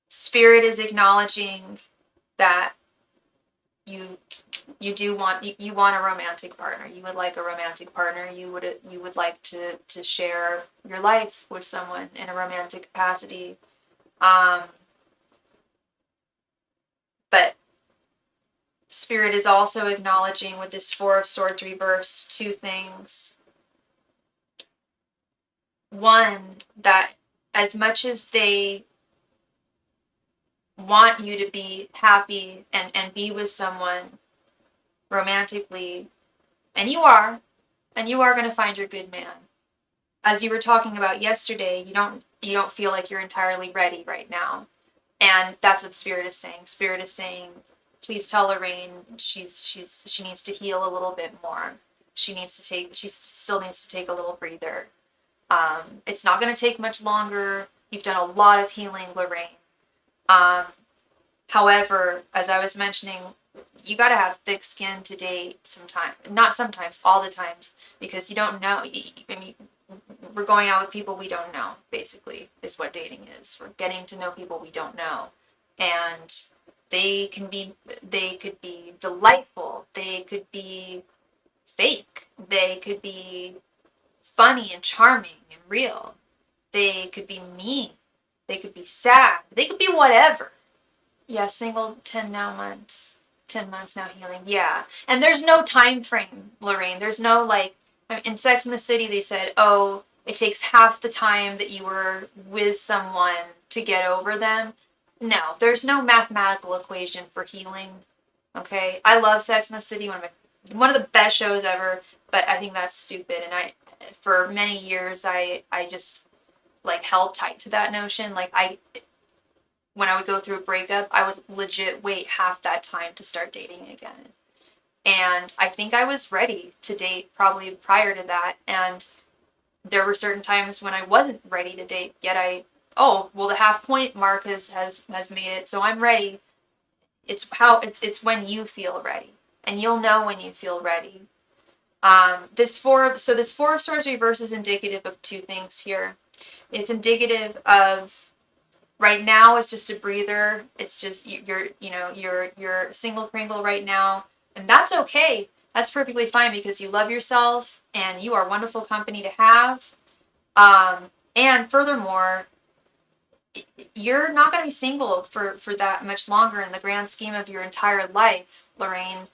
Spirit is acknowledging that you want a romantic partner. You would like a romantic partner. You would like to share your life with someone in a romantic capacity. But Spirit is also acknowledging, with this Four of Swords reversed, two things. One, that as much as they want you to be happy and be with someone romantically, and you are going to find your good man. As you were talking about yesterday, you don't feel like you're entirely ready right now. And that's what Spirit is saying. Spirit is saying, please tell Lorraine she needs to heal a little bit more. She still needs to take a little breather. It's not going to take much longer. You've done a lot of healing, Lorraine. However, as I was mentioning, you got to have thick skin to date sometimes. Not sometimes, all the times, because you don't know. I mean, we're going out with people we don't know, basically, is what dating is. We're getting to know people we don't know. And they could be delightful. They could be fake. They could be funny and charming and real. They could be mean. They could be sad. They could be whatever. Yeah, single 10 months now healing. Yeah. And there's no time frame, Lorraine. There's no, in Sex and the City, they said, oh, it takes half the time that you were with someone to get over them. No, there's no mathematical equation for healing. Okay? I love Sex and the City, one of the best shows ever, but I think that's stupid. And for many years, I just, held tight to that notion. When I would go through a breakup, I would legit wait half that time to start dating again. And I think I was ready to date probably prior to that. And there were certain times when I wasn't ready to date, yet the half point mark has made it, so I'm ready. It's when you feel ready. And you'll know when you feel ready. This Four of Swords reverse is indicative of two things here. It's indicative of, right now it's just a breather. It's just you're single Pringle right now, and that's okay. That's perfectly fine, because you love yourself and you are wonderful company to have. And furthermore, you're not going to be single for that much longer in the grand scheme of your entire life, Lorraine.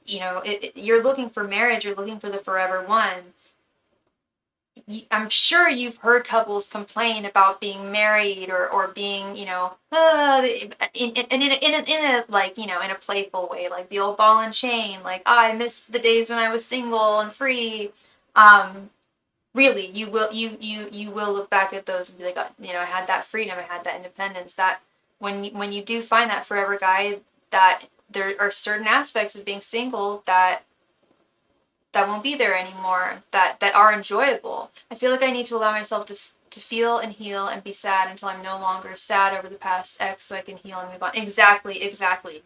you know, you're looking for marriage, you're looking for the forever one. I'm sure you've heard couples complain about being married or being, you know, in a like, you know, in a playful way, like the old ball and chain, like, oh, I miss the days when I was single and free. Really, you will look back at those and be like, oh, you know, I had that freedom, I had that independence. That when you do find that forever guy, that there are certain aspects of being single that won't be there anymore, that are enjoyable. I feel like I need to allow myself to feel and heal and be sad until I'm no longer sad over the past X, so I can heal and move on. Exactly.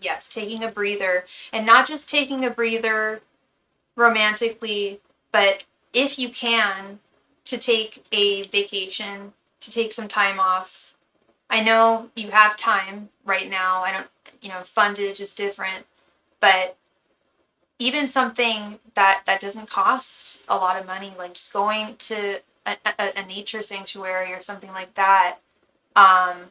Yes, taking a breather, and not just taking a breather romantically, but if you can, to take a vacation, to take some time off. I know you have time right now. I don't, you know, fundage is different, but even something that doesn't cost a lot of money, like just going to a nature sanctuary or something like that,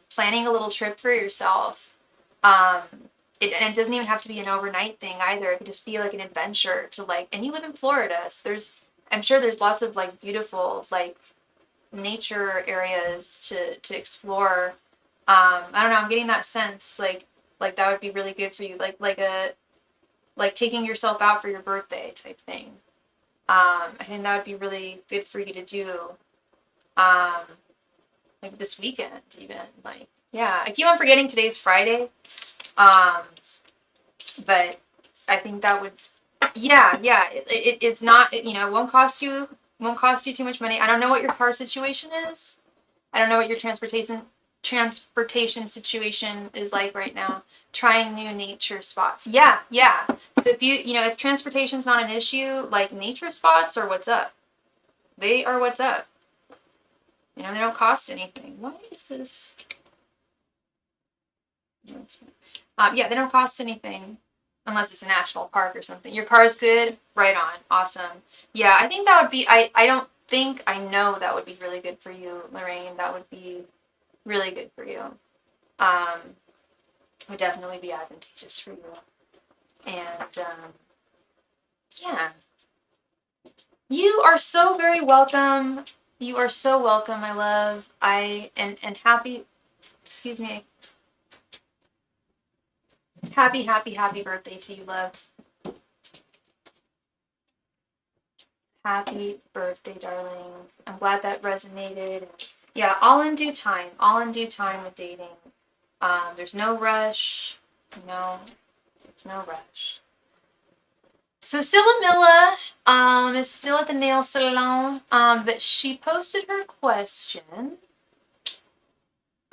planning a little trip for yourself. And it doesn't even have to be an overnight thing either. It could just be like an adventure to like, and you live in Florida, so I'm sure there's lots of like beautiful like nature areas to explore. I don't know, I'm getting that sense like that would be really good for you, like taking yourself out for your birthday type thing. I think that would be really good for you to do. Like this weekend even. Like, yeah, I keep on forgetting today's Friday. But I think that would, yeah, it's not, you know, it won't cost you too much money. I don't know what your car situation is. I don't know what your transportation situation is like right now. Trying new nature spots. Yeah. So if you know, if transportation's not an issue, like nature spots are what's up. They are what's up. You know, they don't cost anything. What is this? Yeah, they don't cost anything unless it's a national park or something. Your car's good? Right on. Awesome. Yeah, I think that would be, I don't think, I know that would be really good for you, Lorraine. That would be really good for you. Would definitely be advantageous for you. And, yeah. You are so very welcome. You are so welcome, my love. And happy, excuse me. Happy birthday to you, love. Happy birthday, darling. I'm glad that resonated. Yeah, all in due time. All in due time with dating. There's no rush. No, there's no rush. So Scylla is still at the nail salon, but she posted her question.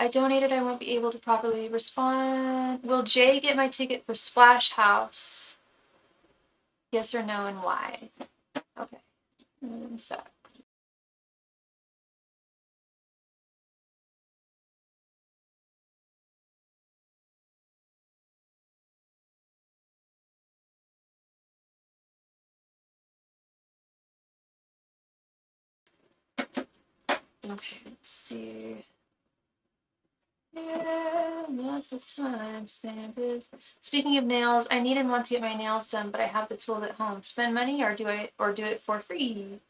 I donated, I won't be able to properly respond. Will Jay get my ticket for Splash House? Yes or no, and why? Okay. 1 sec. Okay, let's see. Yeah, what the timestamp is. Speaking of nails, I need and want to get my nails done, but I have the tools at home. Spend money or do it for free?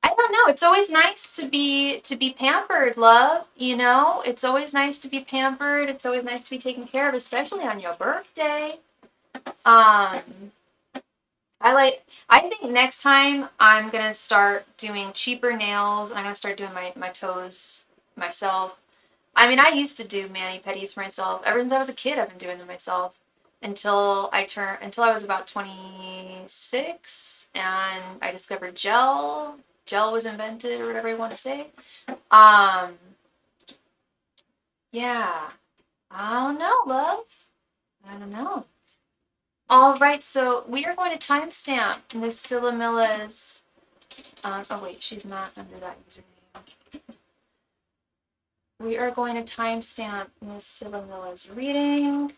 I don't know. It's always nice to be pampered, love. You know, it's always nice to be pampered. It's always nice to be taken care of, especially on your birthday. I think next time I'm gonna start doing cheaper nails, and I'm gonna start doing my toes myself. I mean, I used to do mani-pedis for myself. Ever since I was a kid, I've been doing them myself until I was about 26, and I discovered gel. Gel was invented, or whatever you want to say. Yeah. I don't know, love. I don't know. All right, so we are going to timestamp Miss Scylla Milla's. Oh wait, she's not under that username. We are going to timestamp Miss Scylla Milla's reading.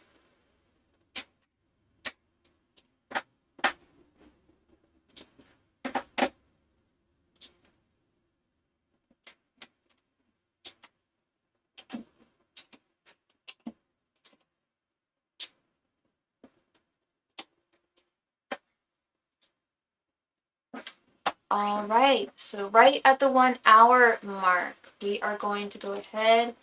All right, so right at the 1 hour mark, we are going to go ahead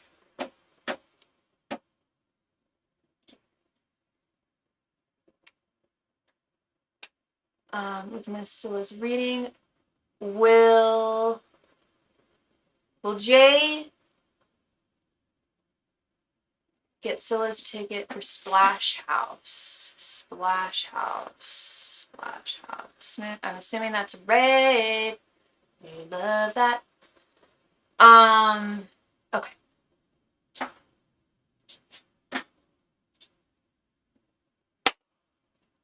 with Miss Scylla's reading. Will Jay get Scylla's ticket for Splash House? Splash House. Splash House. I'm assuming that's a rape. We love that. Okay.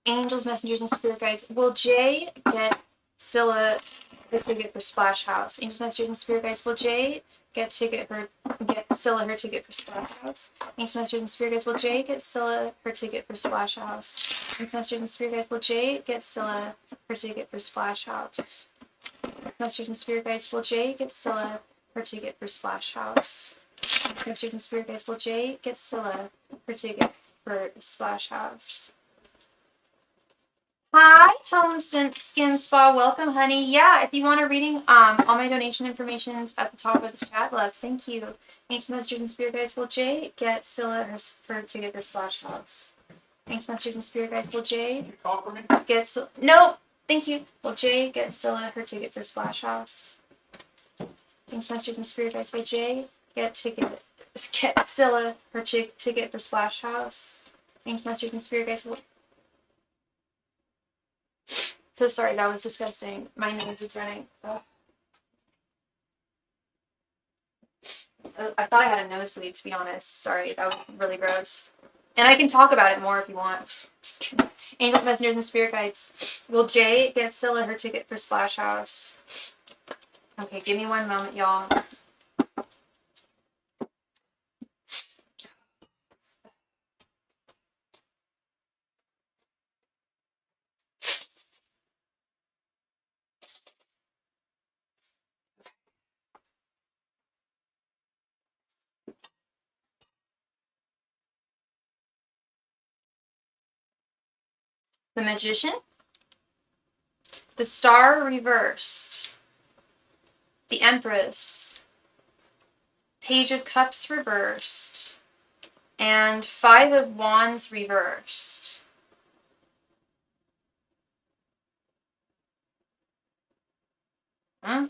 Angels, messengers, and spirit guides. Will Jay get Scylla the ticket for Splash House? Angels, messengers, and spirit guides. Will Jay get Scylla her ticket for Splash House? Angels, messengers, and spirit guides. Will Jay get Scylla her ticket for Splash House? Angels, messengers, and spirit guides. Will Jay get Scylla her ticket for Splash House? Messengers and spirit guides. Will Jay get Scylla her ticket for Splash House? Messengers and spirit guides. Will Jay get Scylla her ticket for Splash House? Hi, Tone Skin Spa. Welcome, honey. Yeah, if you want a reading, all my donation information's at the top of the chat, love. Thank you. Ancient Masters and Spirit Guides. Will Jay get Scylla her ticket for Splash House? Ancient Masters and Spirit Guides. Will Jay get Nope. Thank you. Will Jay get Scylla her ticket for Splash House? Ancient Masters and Spirit Guides. Will Jay get Scylla her ticket for Splash House? Ancient Masters and Spirit Guides. So sorry, that was disgusting. My nose is running. Oh. I thought I had a nosebleed, to be honest. Sorry, that was really gross. And I can talk about it more if you want. Just kidding. Angel Messengers and Spirit Guides. Will Jay get Scylla her ticket for Splash House? Okay, give me one moment, y'all. The Magician, the Star reversed, the Empress, Page of Cups reversed, and 5 of Wands reversed. Huh?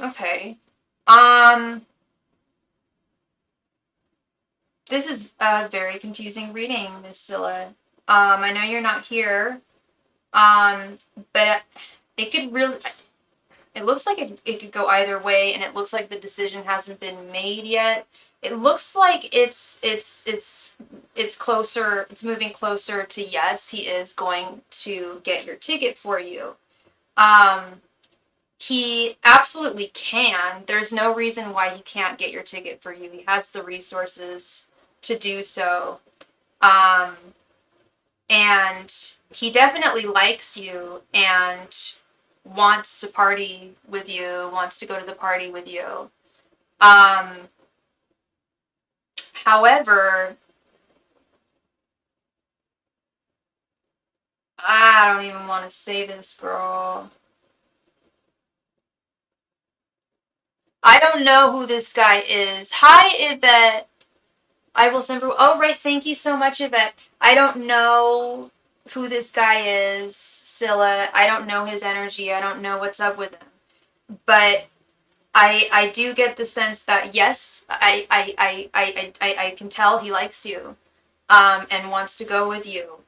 Okay. This is a very confusing reading, Miss Scylla. I know you're not here. But it could really, it looks like it could go either way, and it looks like the decision hasn't been made yet. It looks like it's closer, it's moving closer to yes, he is going to get your ticket for you. He absolutely can. There's no reason why he can't get your ticket for you. He has the resources to do so. And he definitely likes you and wants to party with you, wants to go to the party with you. However, I don't even want to say this, girl. I don't know who this guy is. Hi, Yvette. I will send for... Oh, right. Thank you so much, Yvette. I don't know who this guy is, Scylla. I don't know his energy. I don't know what's up with him. But I do get the sense that, yes, I can tell he likes you and wants to go with you.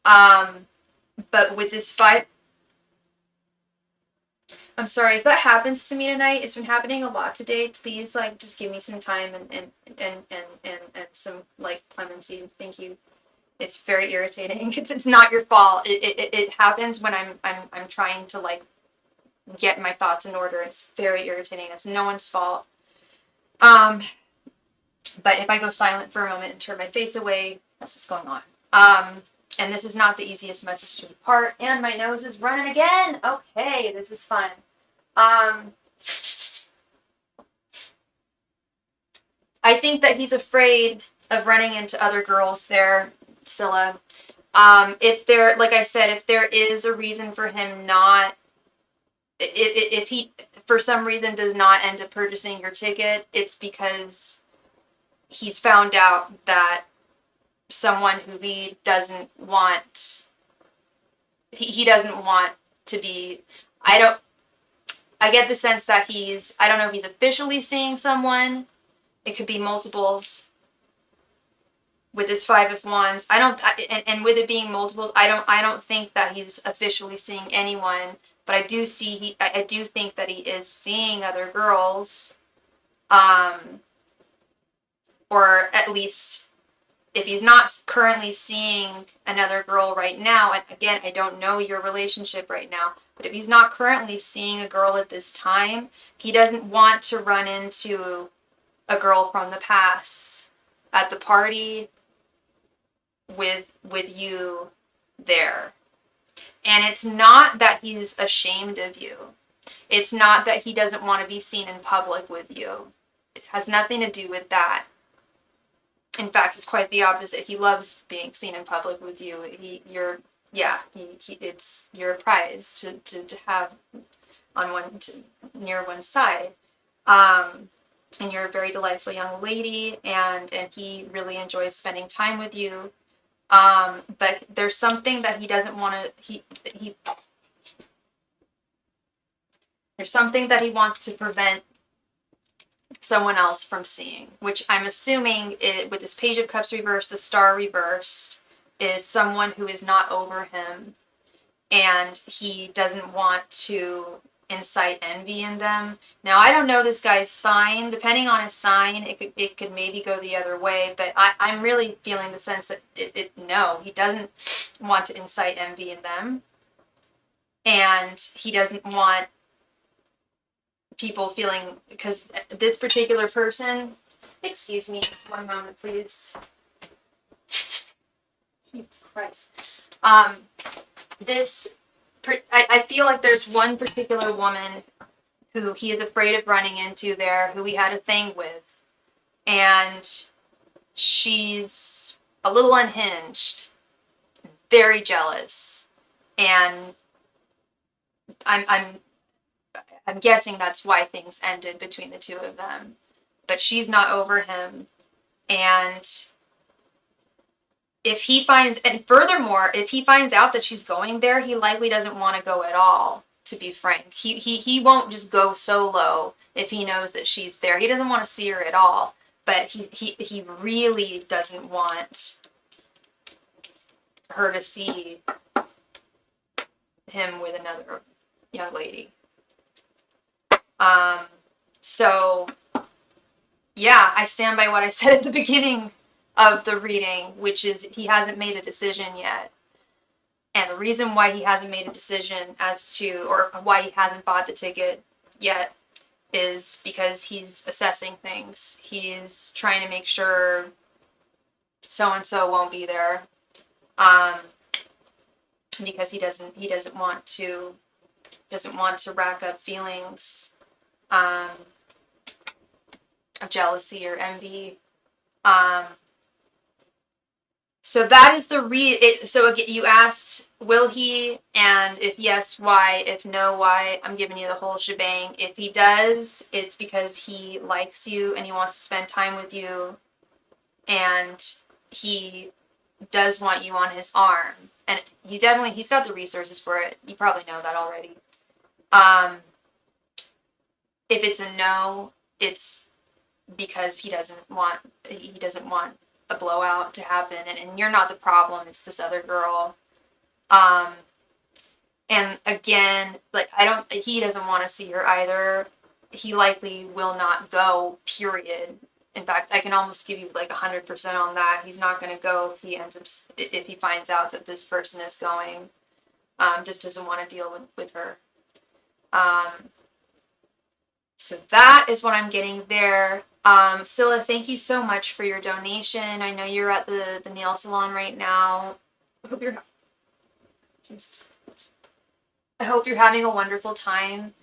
But with this fight... I'm sorry, if that happens to me tonight, it's been happening a lot today. Please, like, just give me some time and some, like, clemency. Thank you. It's very irritating. It's not your fault. It happens when I'm trying to, like, get my thoughts in order. It's very irritating. It's no one's fault. But if I go silent for a moment and turn my face away, that's what's going on. And this is not the easiest message to impart. And my nose is running again. Okay, this is fun. I think that he's afraid of running into other girls there, Scylla. If there, like I said, if there is a reason for him not, if he for some reason does not end up purchasing your ticket, it's because he's found out that someone who he doesn't want, he doesn't want to be, I get the sense that I don't know if he's officially seeing someone. It could be multiples. With this Five of Wands, and with it being multiples, I don't think that he's officially seeing anyone, but I do think that he is seeing other girls, or at least if he's not currently seeing another girl right now, and again, I don't know your relationship right now, but if he's not currently seeing a girl at this time, he doesn't want to run into a girl from the past at the party with you there. And it's not that he's ashamed of you. It's not that he doesn't want to be seen in public with you. It has nothing to do with that. In fact, it's quite the opposite. He loves being seen in public with you. You're a prize to have on near one side. And you're a very delightful young lady, and he really enjoys spending time with you. But there's something that he doesn't want to, there's something that he wants to prevent someone else from seeing, which I'm assuming with this Page of Cups reversed, the Star reversed, is someone who is not over him, and he doesn't want to incite envy in them. Now, I don't know this guy's sign. Depending on his sign, it could maybe go the other way, but I'm really feeling the sense that no, he doesn't want to incite envy in them, and he doesn't want people feeling, because this particular person, excuse me, one moment, please. Christ. I feel like there's one particular woman who he is afraid of running into there, who he had a thing with, and she's a little unhinged, very jealous, and I'm guessing that's why things ended between the two of them. But she's not over him, and furthermore, if he finds out that she's going there, he likely doesn't want to go at all, to be frank. He won't just go solo if he knows that she's there. He doesn't want to see her at all, but he really doesn't want her to see him with another young lady. So, yeah, I stand by what I said at the beginning of the reading, which is he hasn't made a decision yet. And the reason why he hasn't made a decision or why he hasn't bought the ticket yet is because he's assessing things. He's trying to make sure so-and-so won't be there. Because he doesn't want to rack up feelings of jealousy or envy. So that is so again, you asked, will he? And if yes, why? If no, why? I'm giving you the whole shebang. If he does, it's because he likes you and he wants to spend time with you, and he does want you on his arm. And he's got the resources for it. You probably know that already. If it's a no, it's because he doesn't want a blowout to happen, and you're not the problem, it's this other girl. And again, like, he doesn't want to see her either. He likely will not go, period. In fact, I can almost give you like 100% on that. He's not going to go if he finds out that this person is going. Just doesn't want to deal with her. So that is what I'm getting there. Scylla, thank you so much for your donation. I know you're at the nail salon right now. I hope you're having a wonderful time.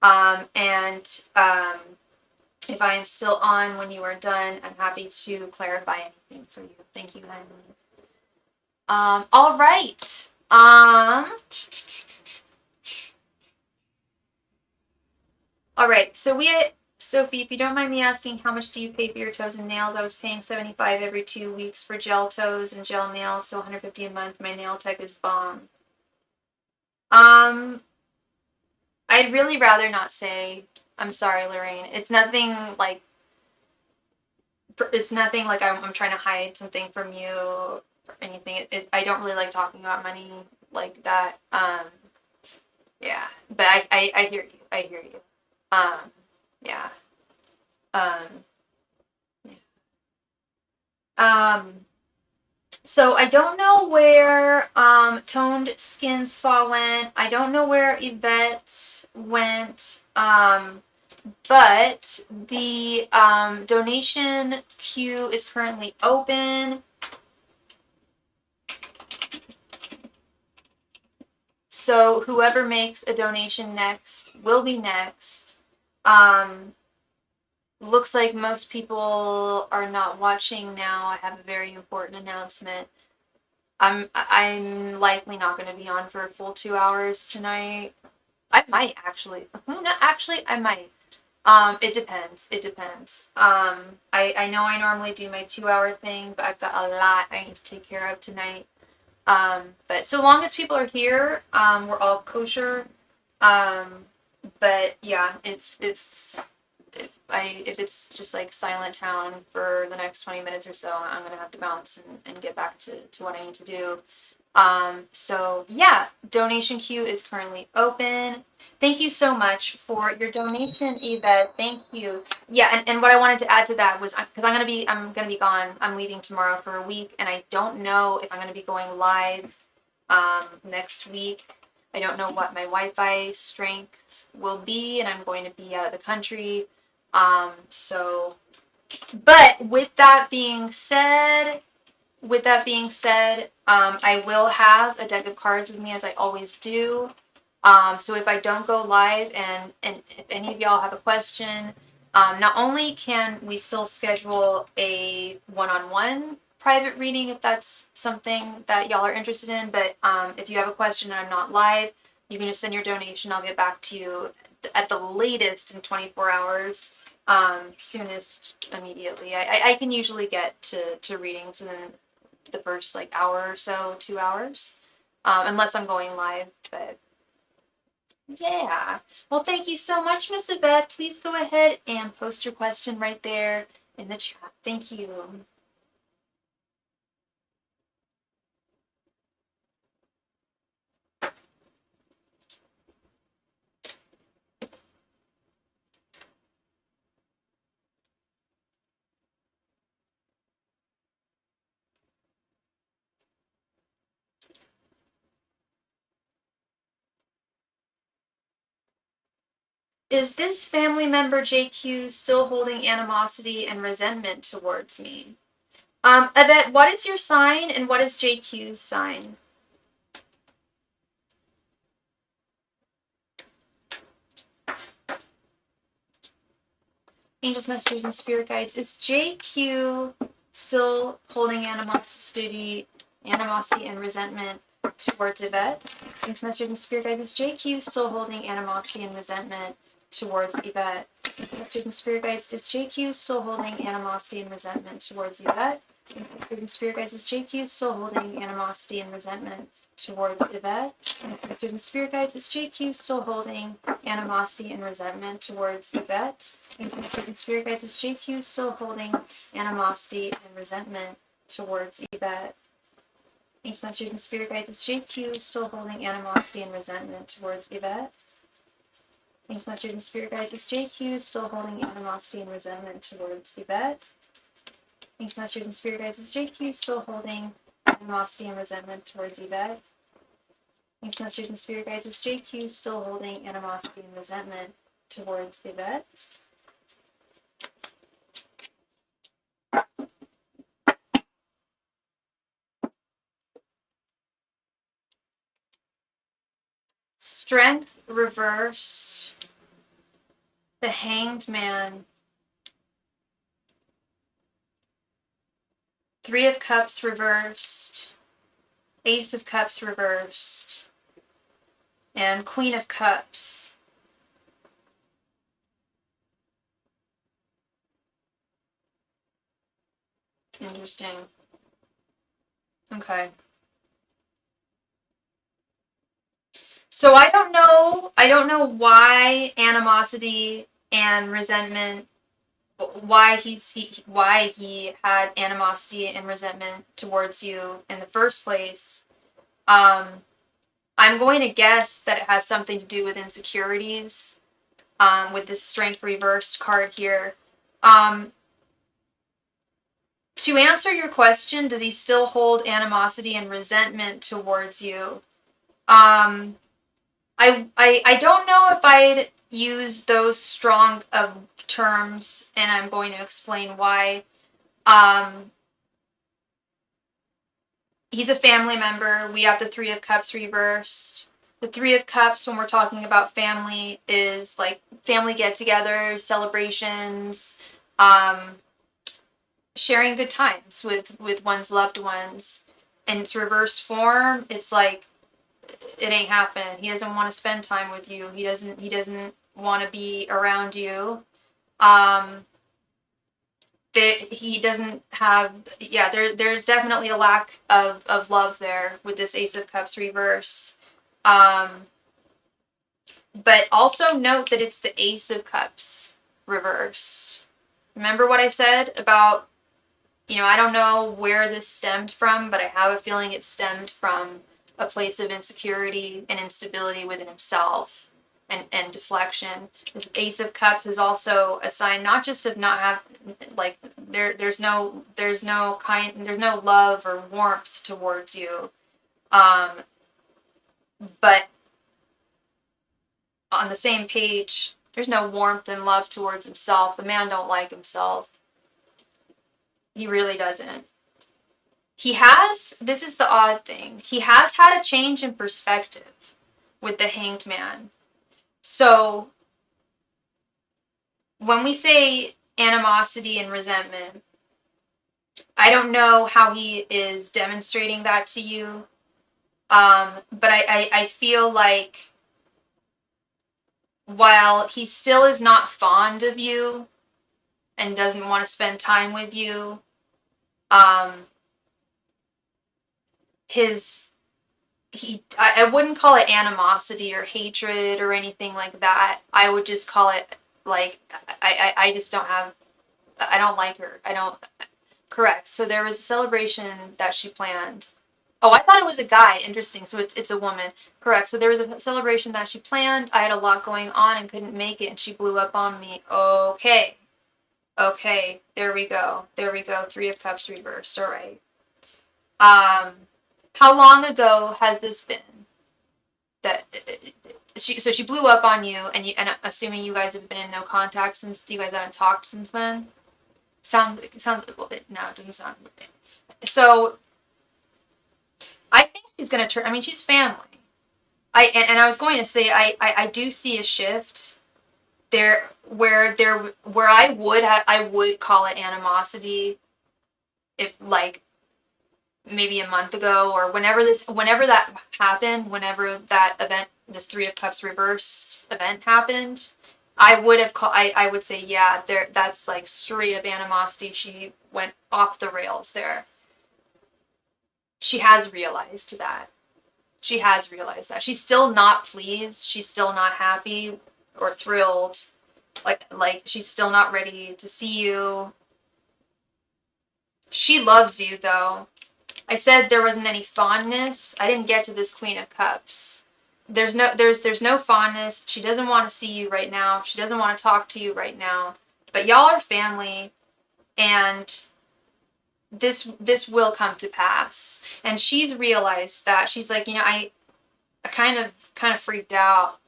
If I am still on when you are done, I'm happy to clarify anything for you. Thank you, honey. All right. All right. So Sophie, if you don't mind me asking, how much do you pay for your toes and nails? I was paying $75 every 2 weeks for gel toes and gel nails, so $150 a month. My nail tech is bomb. Um, I'd really rather not say. I'm sorry, Lorraine. It's nothing like I'm trying to hide something from you or anything. I don't really like talking about money like that. Yeah, but I hear you. I hear you. Um, yeah. Um, yeah. So I don't know where Toned Skin Spa went. I don't know where Yvette went. But the donation queue is currently open. So whoever makes a donation next will be next. Looks like most people are not watching now. I have a very important announcement. I'm likely not going to be on for a full 2 hours tonight. I might actually. Who know? Actually, I might. It depends. It depends. I know I normally do my 2 hour thing, but I've got a lot I need to take care of tonight. But so long as people are here, we're all kosher. But yeah, if it's just like silent town for the next 20 minutes or so, I'm gonna have to bounce and get back to what I need to do. So yeah, donation queue is currently open. Thank you so much for your donation, Yvette. Thank you. Yeah, and what I wanted to add to that was because I'm gonna be gone. I'm leaving tomorrow for a week, and I don't know if I'm gonna be going live next week. I don't know what my Wi-Fi strength will be, and I'm going to be out of the country. So, but with that being said, I will have a deck of cards with me as I always do. So if I don't go live and if any of y'all have a question, not only can we still schedule a one-on-one private reading if that's something that y'all are interested in, but if you have a question and I'm not live, you can just send your donation. I'll get back to you at the latest in 24 hours. Soonest immediately. I can usually get to readings within the first like hour or so, 2 hours, unless I'm going live. But yeah, well, thank you so much, Miss Yvette. Please go ahead and post your question right there in the chat. Thank you. Is this family member JQ still holding animosity and resentment towards me? Yvette, what is your sign and what is JQ's sign? Angels, messengers, and spirit guides. Is JQ still holding animosity and resentment towards Yvette? Angels, messengers, and spirit guides. Is JQ still holding animosity and resentment towards Yvette? Messengers and spirit guides. Is JQ still holding animosity and resentment towards Yvette? Messengers and spirit guides. Is JQ still holding animosity and resentment towards Yvette? Messengers and spirit guides. Is JQ still holding animosity and resentment towards Yvette? And spirit guides, is JQ still holding animosity and resentment towards Yvette? Ancient messengers and spirit guides, is JQ still holding animosity and resentment towards Yvette? Ancient messengers and spirit guides, is JQ still holding animosity and resentment towards Yvette? Ancient messengers and spirit guides, is JQ still holding animosity and resentment towards Yvette? Ancient messengers and spirit guides, is JQ still holding animosity and resentment towards Yvette? Strength reversed. The Hanged Man. 3 of Cups reversed. Ace of Cups reversed. And Queen of Cups. Interesting. Okay. So I don't know why animosity and resentment, why he had animosity and resentment towards you in the first place. I'm going to guess that it has something to do with insecurities, with this Strength reversed card here. To answer your question, does he still hold animosity and resentment towards you? I don't know if I'd use those strong of terms, and I'm going to explain why. He's a family member. We have the Three of Cups reversed. The Three of Cups, when we're talking about family, is like family get-togethers, celebrations, sharing good times with one's loved ones. And its reversed form, it's like, it ain't happening. He doesn't want to spend time with you. He doesn't want to be around you. He doesn't have, yeah, there's definitely a lack of love there with this Ace of Cups reversed. But also note that it's the Ace of Cups reversed. Remember what I said about, I don't know where this stemmed from, but I have a feeling it stemmed from a place of insecurity and instability within himself and deflection. This Ace of Cups is also a sign not just of not have, like, there's no love or warmth towards you, but on the same page, there's no warmth and love towards himself. The man don't like himself. He really doesn't. This is the odd thing, he has had a change in perspective with the Hanged Man. So when we say animosity and resentment, I don't know how he is demonstrating that to you, but I feel like while he still is not fond of you and doesn't want to spend time with you, I wouldn't call it animosity or hatred or anything like that. I would just call it, like, I just don't have, I don't like her. Correct. So there was a celebration that she planned. Oh, I thought it was a guy. Interesting. So it's a woman. Correct. So there was a celebration that she planned. I had a lot going on and couldn't make it, and she blew up on me. Okay. There we go. Three of Cups reversed. All right. How long ago has this been? That she blew up on you, and assuming you guys have been in no contact since, you guys haven't talked since then. Sounds well, no, it doesn't sound. So I think she's gonna turn. I mean, she's family. I was going to say I do see a shift there where I would call it animosity, if, like, maybe a month ago, or whenever that happened, whenever that event, this Three of Cups reversed event happened, I would say, yeah, that's like straight up animosity. She went off the rails there. She has realized that. She's still not pleased. She's still not happy or thrilled. Like she's still not ready to see you. She loves you, though. I said there wasn't any fondness. I didn't get to this Queen of Cups. There's no fondness. She doesn't want to see you right now. She doesn't want to talk to you right now. But y'all are family, and this will come to pass. And she's realized that. She's like, I kind of freaked out.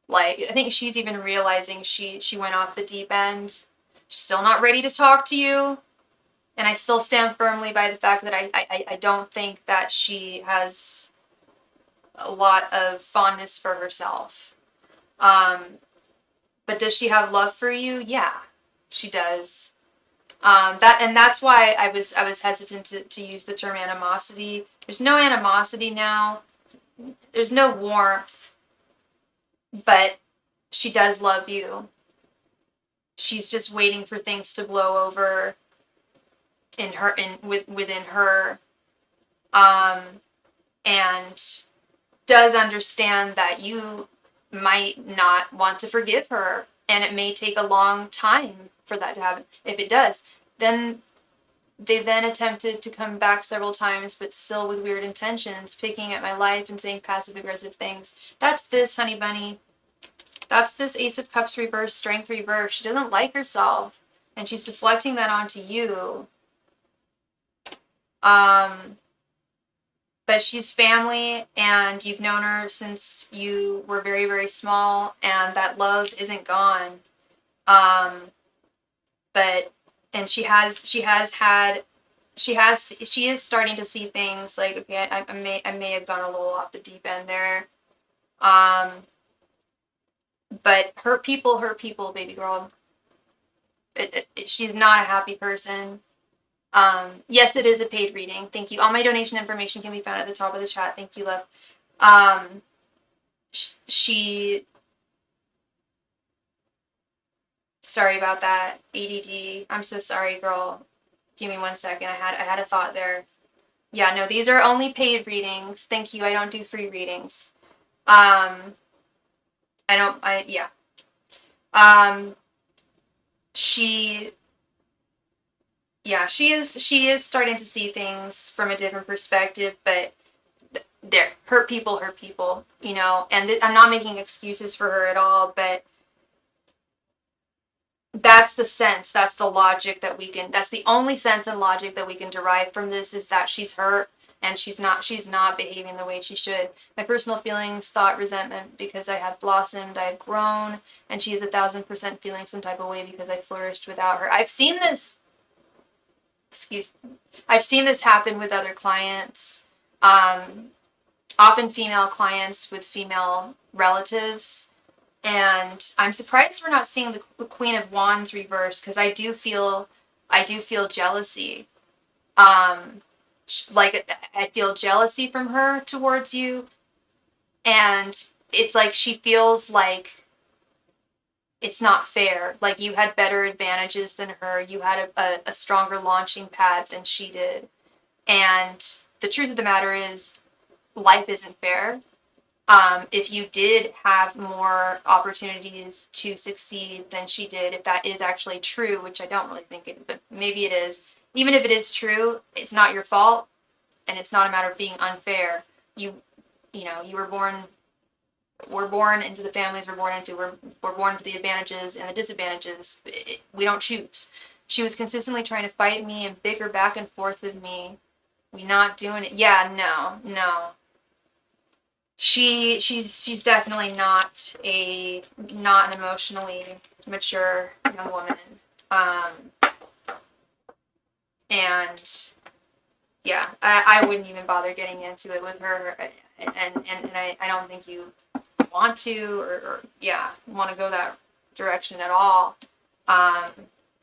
Like, I think she's even realizing she went off the deep end. She's still not ready to talk to you. And I still stand firmly by the fact that I don't think that she has a lot of fondness for herself. But does she have love for you? Yeah, she does. That's why I was hesitant to use the term animosity. There's no animosity now. There's no warmth, but she does love you. She's just waiting for things to blow over within her, and does understand that you might not want to forgive her, and it may take a long time for that to happen. If it does, then they then attempted to come back several times, but still with weird intentions, picking at my life and saying passive-aggressive things. That's this, honey bunny. That's this Ace of Cups reverse, Strength reverse. She doesn't like herself, and she's deflecting that onto you. But she's family, and you've known her since you were very, very small, and that love isn't gone. And she is starting to see things like, okay, I may have gone a little off the deep end there. But hurt people, baby girl. She's not a happy person. Yes, it is a paid reading. Thank you. All my donation information can be found at the top of the chat. Thank you, love. Sorry about that. ADD. I'm so sorry, girl. Give me 1 second. I had a thought there. Yeah, no, these are only paid readings. Thank you. I don't do free readings. She is starting to see things from a different perspective, but hurt people, you know, and I'm not making excuses for her at all, but that's the sense, that's the logic that that's the only sense and logic that we can derive from this, is that she's hurt and she's not behaving the way she should. My personal feelings, thought, resentment, because I have blossomed, I have grown, and she is 1,000% feeling some type of way because I flourished without her. I've seen this happen with other clients, often female clients with female relatives. And I'm surprised we're not seeing the Queen of Wands reverse, because I do feel jealousy. Like, I feel jealousy from her towards you, and it's like she feels like it's not fair. Like, you had better advantages than her. You had a stronger launching pad than she did. And the truth of the matter is, life isn't fair. If you did have more opportunities to succeed than she did, if that is actually true, which I don't really think it, but maybe it is. Even if it is true, it's not your fault, and it's not a matter of being unfair. You were born. We're born into the families we're born into. We're born into the advantages and the disadvantages. We don't choose. She was consistently trying to fight me and bicker back and forth with me. We not doing it. Yeah, no. She's definitely not an emotionally mature young woman. And yeah, I wouldn't even bother getting into it with her, and I don't think you want to or want to go that direction at all.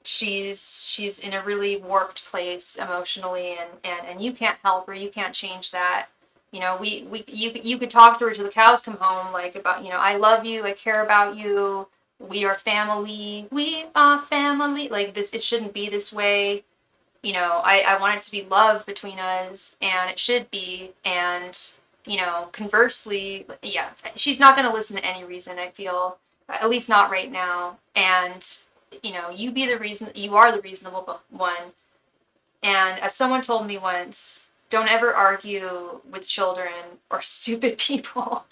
She's in a really warped place emotionally, and you can't help her, you can't change that. You know, you could talk to her till the cows come home, like, about, you know, I love you, I care about you, we are family, like, this, it shouldn't be this way. You know, I want it to be love between us, and it should be. And, you know, conversely, yeah, she's not going to listen to any reason, I feel, at least not right now. And, you know, you are the reasonable one. And as someone told me once, don't ever argue with children or stupid people.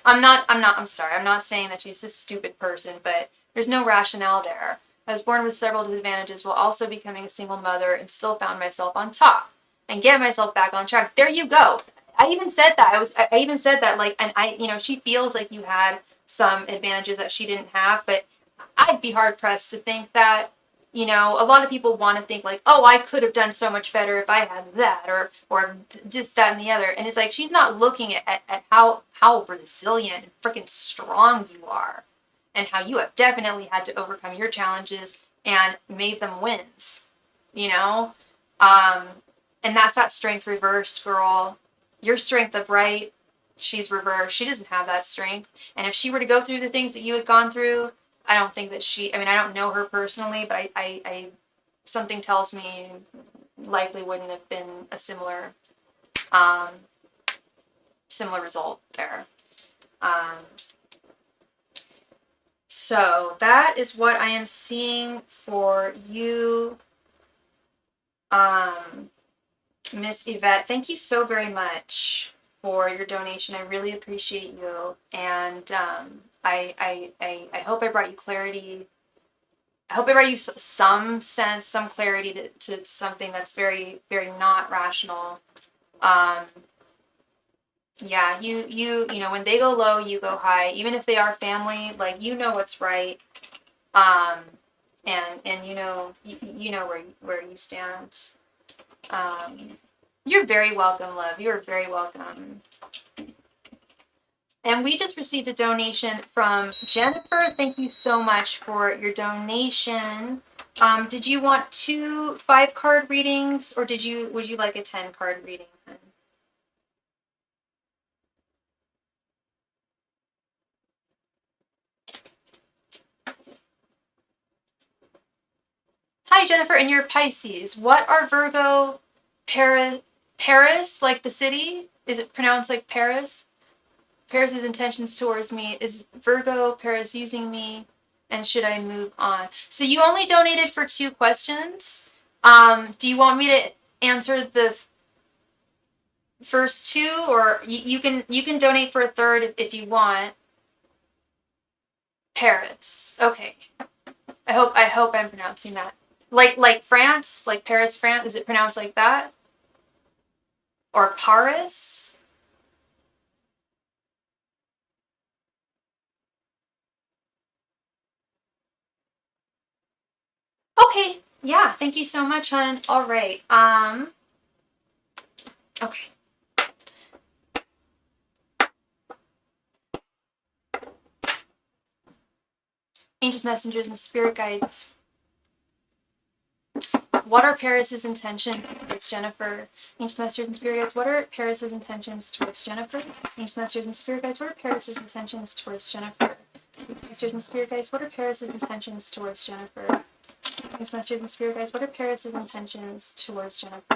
I'm sorry, I'm not saying that she's a stupid person, but there's no rationale there. I was born with several disadvantages while also becoming a single mother, and still found myself on top and get myself back on track. There you go. I even said that. I even said that, like, and she feels like you had some advantages that she didn't have, but I'd be hard pressed to think that. You know, a lot of people want to think like, oh, I could have done so much better if I had that, or just that and the other. And it's like, she's not looking at how resilient and freaking strong you are, and how you have definitely had to overcome your challenges and made them wins. you know? And that's that strength reversed, girl. Your strength upright, she's reversed. She doesn't have that strength. And if she were to go through the things that you had gone through, I don't think that I mean, I don't know her personally, but I something tells me likely wouldn't have been a similar result there. So that is what I am seeing for you, Miss Yvette. Thank you so very much for your donation. I really appreciate you, and I hope I brought you clarity. I hope I brought you some sense, some clarity to something that's very, very not rational. Yeah, you know, when they go low, you go high. Even if they are family, like, you know what's right. And you know where you stand. You're very welcome, love. You're very welcome. And we just received a donation from Jennifer. Thank you so much for your donation. Did you want 2 5-card readings, or would you like a 10-card reading? Hi, Jennifer, and you're Pisces. What are Virgo, Paris, like the city? Is it pronounced like Paris? Paris's intentions towards me. Is Virgo, Paris using me? And should I move on? So you only donated for 2 questions. Do you want me to answer the first 2, or you can donate for a third if you want? Paris. Okay. I hope I'm pronouncing that. Like France, like Paris, France. Is it pronounced like that? Or Paris? Okay. Yeah. Thank you so much, hon. All right. Okay. Angels, messengers, and spirit guides. What are Paris's intentions towards Jennifer? Angels, messengers, and spirit guides. What are Paris's intentions towards Jennifer? Angels, messengers, and spirit guides. What are Paris's intentions towards Jennifer? Messengers and spirit guides. What are Paris's intentions towards Jennifer? Angels, messengers, and spirit guides. What are Paris's intentions towards Jennifer?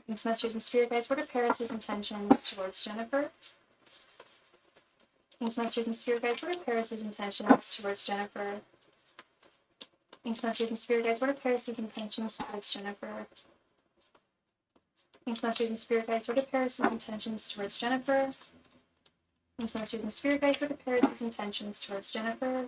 Angels, messengers, and spirit guides. What are Paris's intentions towards Jennifer? Angels, messengers, and spirit guides. What are Paris's intentions towards Jennifer? Angels, messengers, and spirit guides. What are Paris's intentions towards Jennifer? Angels, messengers, and spirit guides. What are Paris's intentions towards Jennifer? Angels, messengers, and spirit guides. What are Paris's intentions towards Jennifer?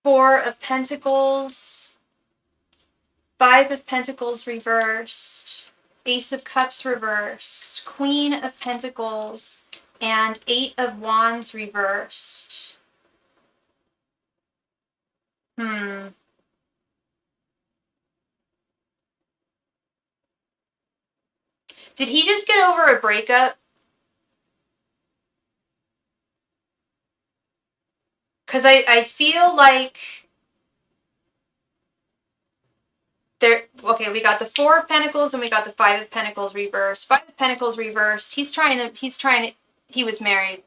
Four of Pentacles, 5 of Pentacles reversed, Ace of Cups reversed, Queen of Pentacles, and 8 of Wands reversed. Did he just get over a breakup? Because I feel like there, okay, we got the 4 of Pentacles and we got the 5 of Pentacles reversed. 5 of Pentacles reversed. He was married.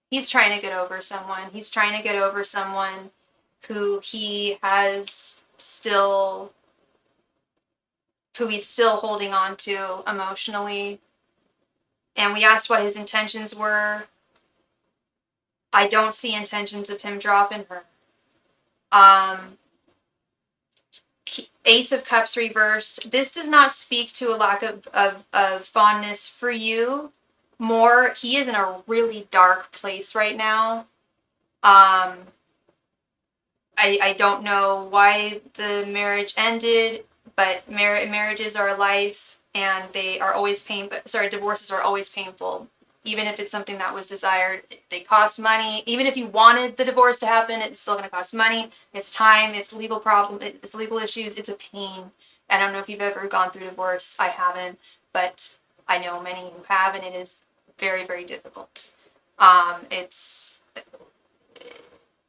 He's trying to get over someone. He's trying to get over someone who he's still holding on to emotionally. And we asked what his intentions were. I don't see intentions of him dropping her. Ace of Cups reversed. This does not speak to a lack of fondness for you. More, he is in a really dark place right now. I don't know why the marriage ended, but marriages are life, and they are always divorces are always painful. Even if it's something that was desired, they cost money. Even if you wanted the divorce to happen, it's still going to cost money. It's time. It's legal problem. It's legal issues. It's a pain. I don't know if you've ever gone through divorce. I haven't, but I know many who have, and it is very, very difficult. It's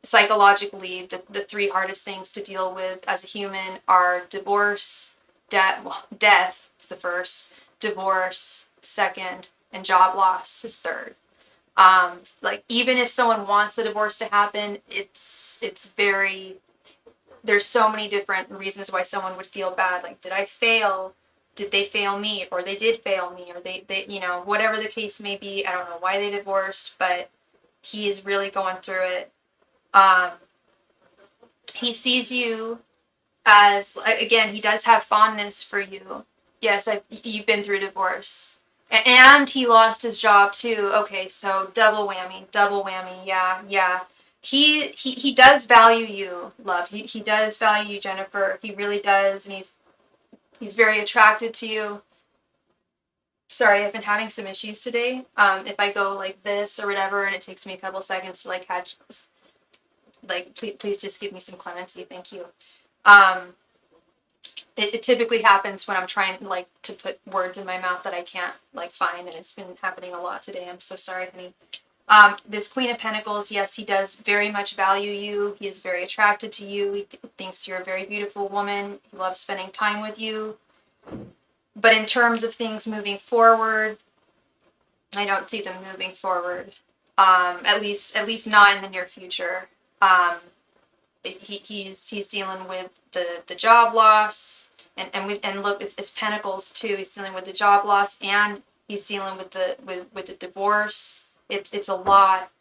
psychologically the three hardest things to deal with as a human are divorce, death is the first, divorce second, and job loss is third. Like, even if someone wants the divorce to happen, it's very, there's so many different reasons why someone would feel bad. Like, did I fail? Did they fail me? Or they did fail me? Or they you know, whatever the case may be. I don't know why they divorced, but he is really going through it. He sees you as, again, he does have fondness for you. Yes, you've been through divorce. And he lost his job too. Okay, so double whammy. Yeah. He does value you, love. He does value you, Jennifer. He really does, and he's very attracted to you. Sorry, I've been having some issues today. If I go like this or whatever, and it takes me a couple seconds to like catch, like, please just give me some clemency. Thank you. It typically happens when I'm trying like to put words in my mouth that I can't like find, and it's been happening a lot today. I'm so sorry, honey. This Queen of Pentacles, yes, he does very much value you. He is very attracted to you. He thinks you're a very beautiful woman. He loves spending time with you. But in terms of things moving forward, I don't see them moving forward. At least not in the near future. He's dealing with the job loss, and look, it's Pentacles too. He's dealing with the job loss, and he's dealing with the divorce. It's a lot.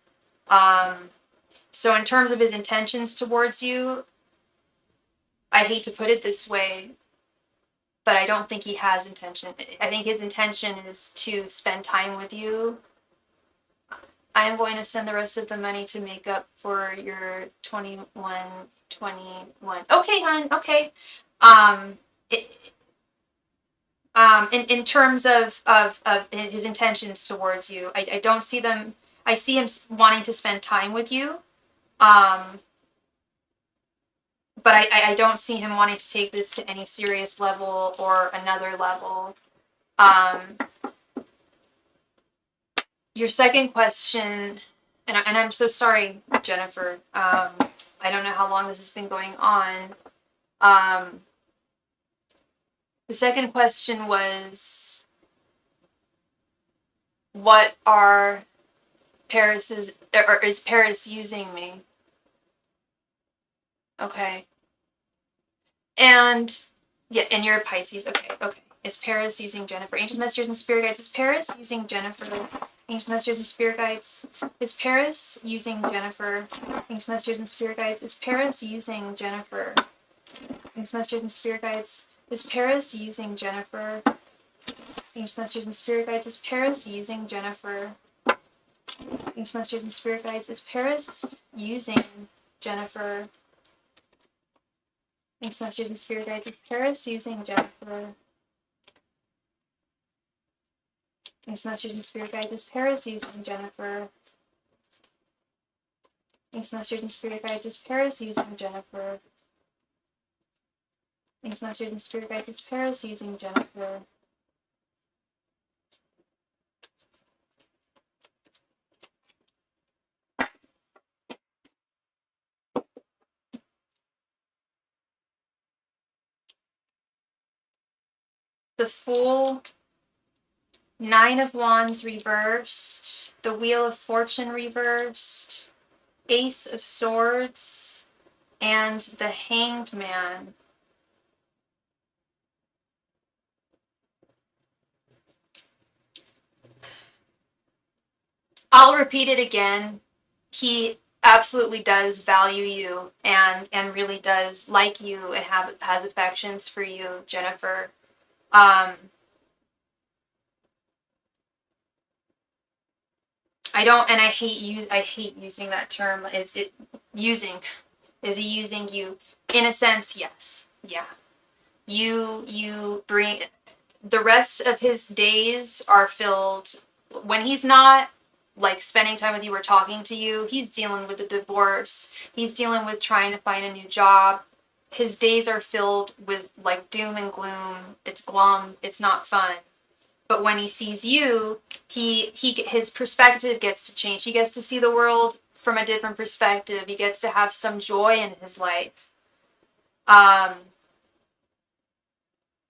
So in terms of his intentions towards you, I hate to put it this way, but I don't think he has intention. I think his intention is to spend time with you. I am going to send the rest of the money to make up for your 21. Okay, hon. Okay. In terms of his intentions towards you, I don't see them. I see him wanting to spend time with you. But I don't see him wanting to take this to any serious level or another level. Your second question, and I'm so sorry, Jennifer. I don't know how long this has been going on. The second question was, what are Paris's, or is Paris using me? Okay. And, yeah, and you're a Pisces. Okay. Is Paris using Jennifer? Angels, messengers, and spirit guides. Is Paris using Jennifer? Angels, messengers, and spirit guides. Is Paris using Jennifer? Angels, messengers, and spirit guides. Is Paris using Jennifer? Angels, messengers, and spirit guides. Is Paris using Jennifer? Angels, messengers, and spirit guides. Is Paris using Jennifer? Angels, messengers, and spirit guides. Is Paris using Jennifer? Angels, messengers, and spirit guides. Is Paris using Jennifer? Angels, messengers, and spirit guides. Is Paris using Jennifer? Angels, messengers, and spirit guides. Is Paris using Jennifer? Angels, messengers, and spirit guides. Is Paris using Jennifer? The Fool, Nine of Wands reversed, the Wheel of Fortune reversed, Ace of Swords, and the Hanged Man. I'll repeat it again. He absolutely does value you and really does like you and has affections for you, Jennifer. I hate using that term. Is he using you? In a sense, yes. Yeah. You bring, the rest of his days are filled, when he's not like spending time with you or talking to you, he's dealing with the divorce. He's dealing with trying to find a new job. his days are filled with like doom and gloom. It's glum. It's not fun. But when he sees you, his perspective gets to change. He gets to see the world from a different perspective. He gets to have some joy in his life. And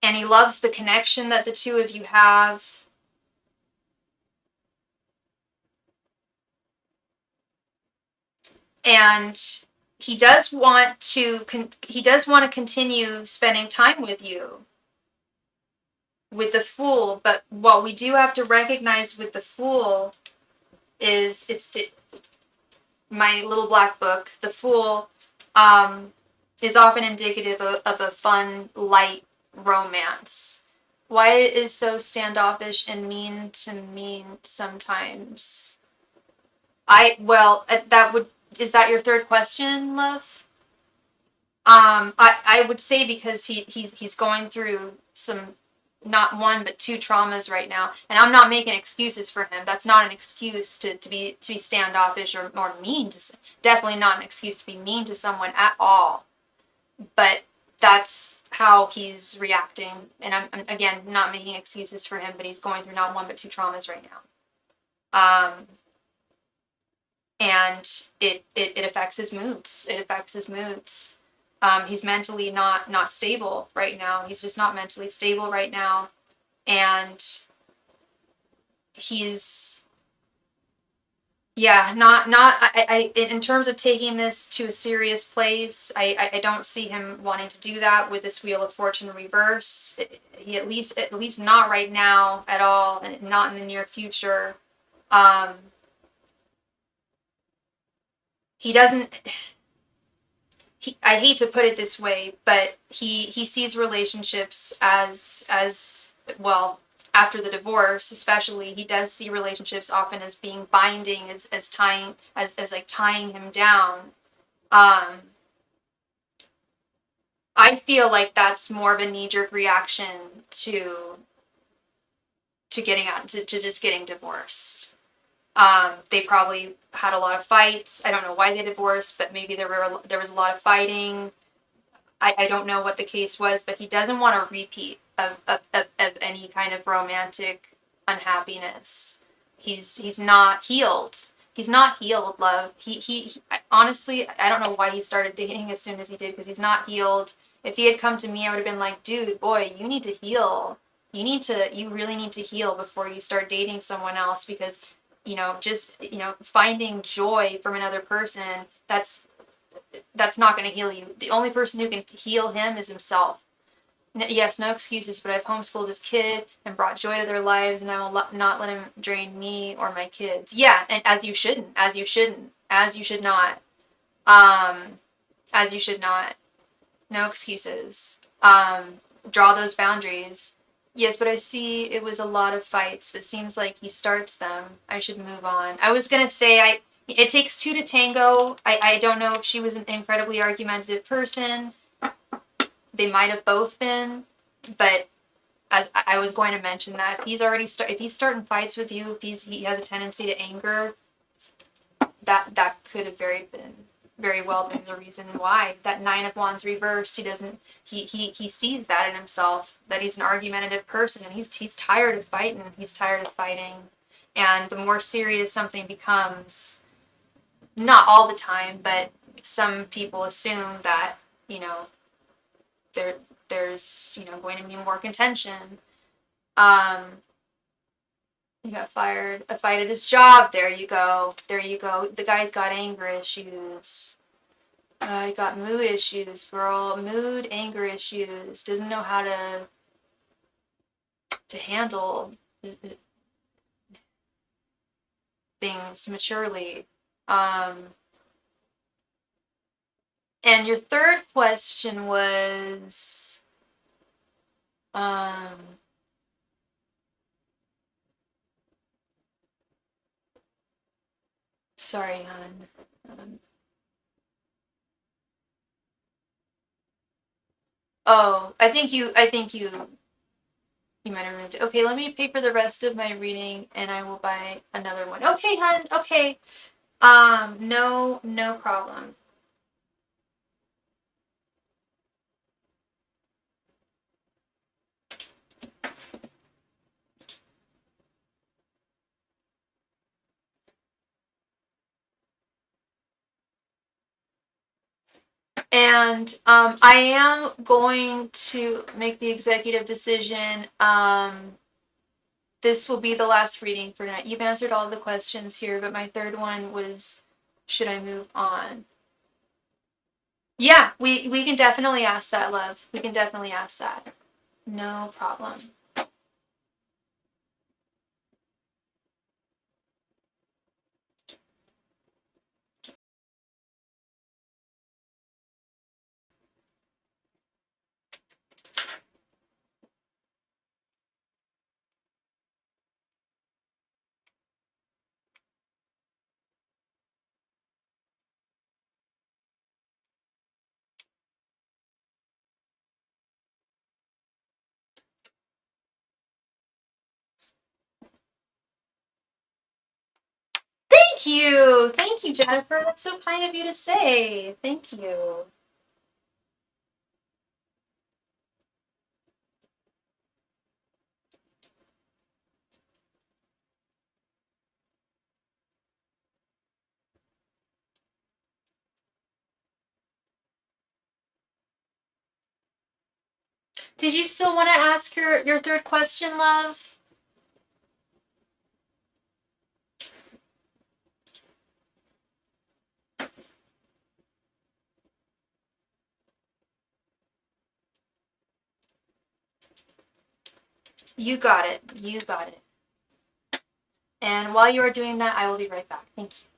he loves the connection that the two of you have. And he does want to continue spending time with you, with the Fool. But what we do have to recognize with the Fool is my little black book. The Fool is often indicative of a fun, light romance. Why it is so standoffish and mean to me sometimes. Is that your third question, love? I would say because he's going through some, not one but two traumas right now, and I'm not making excuses for him. That's not an excuse to be standoffish or mean to. Definitely not an excuse to be mean to someone at all. But that's how he's reacting, and I'm again not making excuses for him. But he's going through not one but two traumas right now. And it affects his moods. It affects his moods. He's mentally not stable right now. He's just not mentally stable right now. And he's, yeah, in terms of taking this to a serious place, I don't see him wanting to do that with this Wheel of Fortune reversed. He at least not right now at all, and not in the near future. He doesn't, I hate to put it this way, but he sees relationships as well, after the divorce especially, he does see relationships often as being binding, as tying, as like tying him down. I feel like that's more of a knee-jerk reaction to getting out, to just getting divorced. They probably had a lot of fights. I don't know why they divorced, but maybe there was a lot of fighting. I don't know what the case was, but he doesn't want a repeat of any kind of romantic unhappiness. He's not healed. He's not healed, love. He honestly, I don't know why he started dating as soon as he did, because he's not healed. If he had come to me, I would have been like, dude, boy, you need to heal. You really need to heal before you start dating someone else, because just finding joy from another person, that's not going to heal you. The only person who can heal him is himself. Yes, no excuses, but I've homeschooled his kid and brought joy to their lives, and I will not let him drain me or my kids. Yeah, and as you should not. As you should not. No excuses. Draw those boundaries. Yes, but I see it was a lot of fights, but it seems like he starts them. I should move on. I was going to say, it takes two to tango. I don't know if she was an incredibly argumentative person. They might have both been, but as I was going to mention that, if he's starting fights with you, if he has a tendency to anger, that could have very well been the reason why. That Nine of Wands reversed, he sees that in himself, that he's an argumentative person, and he's tired of fighting. And the more serious something becomes, not all the time, but some people assume that, there's going to be more contention. He got fired. A fight at his job. There you go. The guy's got anger issues. He got mood issues, girl. Mood, anger issues. Doesn't know how to handle things maturely. And your third question was, sorry, hon. I think you might have removed it. Okay, let me pay for the rest of my reading, and I will buy another one. Okay, hon. Okay. No problem. And I am going to make the executive decision. This will be the last reading for tonight. You've answered all the questions here, but my third one was, should I move on? Yeah, we can definitely ask that, love. We can definitely ask that. No problem. Thank you. Thank you, Jennifer. That's so kind of you to say. Thank you. Did you still want to ask your third question, love? You got it. You got it. And while you are doing that, I will be right back. Thank you.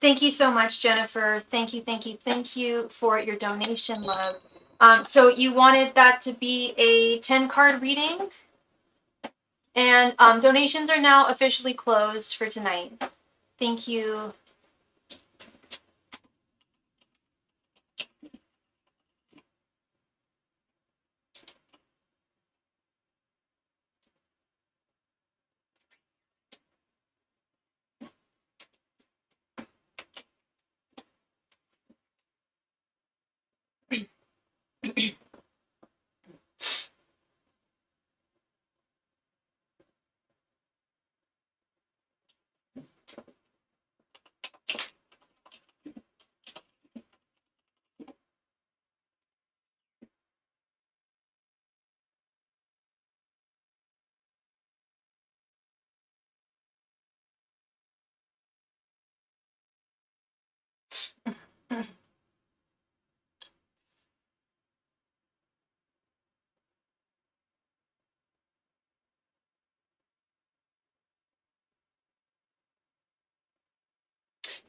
Thank you so much, Jennifer. Thank you, thank you, thank you for your donation, love. So you wanted that to be a 10-card reading? And donations are now officially closed for tonight. Thank you.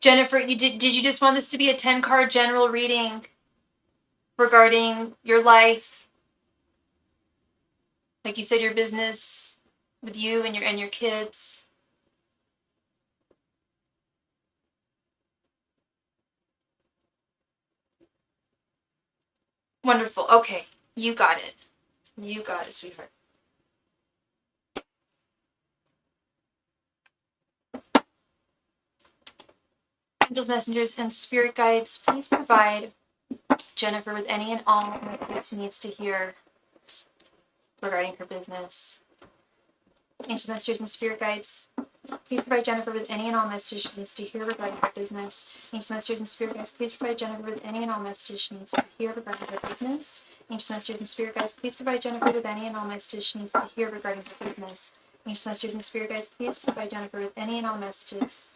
Jennifer, did you just want this to be a 10-card general reading regarding your life? Like you said, your business with you and your kids. Wonderful. Okay. You got it. You got it, sweetheart. Angels, messengers, and spirit guides, please provide Jennifer with any and all information she needs to hear regarding her business. Angels, messengers, and spirit guides, please provide Jennifer with any and all messages she needs to hear regarding her business. Angels, messengers, and spirit guides, please provide Jennifer with any and all messages she needs to hear regarding her business. Angels, messengers, and spirit guides, please provide Jennifer with any and all messages she needs to hear regarding her business. Angels, messengers, and spirit guides, please provide Jennifer with any and all messages.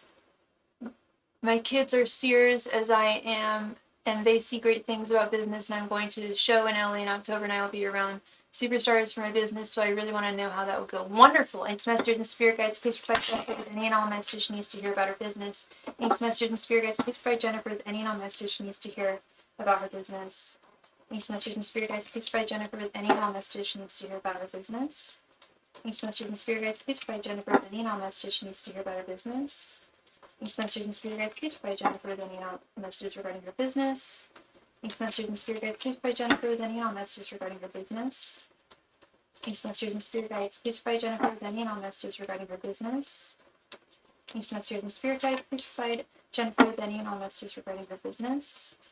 My kids are seers as I am, and they see great things about business, and I'm going to show in LA in October, and I'll be around superstars for my business, so I really want to know how that would go. Wonderful. Angels, messengers, and spirit guides, please provide Jennifer with any and all messages she needs to hear about her business. Angels, messengers, and spirit guides, please provide Jennifer with any and all messages she needs to hear about her business. Angels, messengers, and spirit guides, please provide Jennifer with any and all messages she needs to hear about her business. Angels, messengers, and spirit guides, please provide Jennifer with any and all messages she needs to hear about her business. Angels, messengers, and spirit guides, please provide Jennifer with any and all messages regarding her business. Angels, messengers, and spirit guides, please provide Jennifer with any and all messages regarding her business. Angels, messengers, and spirit guides, please provide Jennifer with any and all messages regarding her business. Angels, messengers, and spirit guides, please provide Jennifer with any and all messages regarding her business.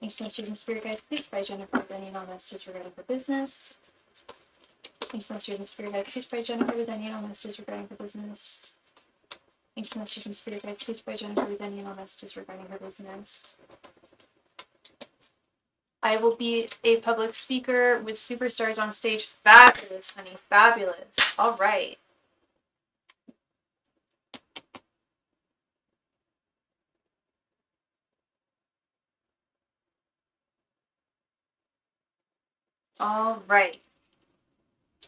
Angels, messengers, and spirit guides, please provide Jennifer with any and all messages regarding her business. Angels, messengers, and spirit guides, please provide Jennifer with any and all messages regarding her business. Angels, messengers, and spirit guides, please provide Jennifer with any and all messages regarding her business. I will be a public speaker with superstars on stage. Fabulous, honey. Fabulous. All right. All right.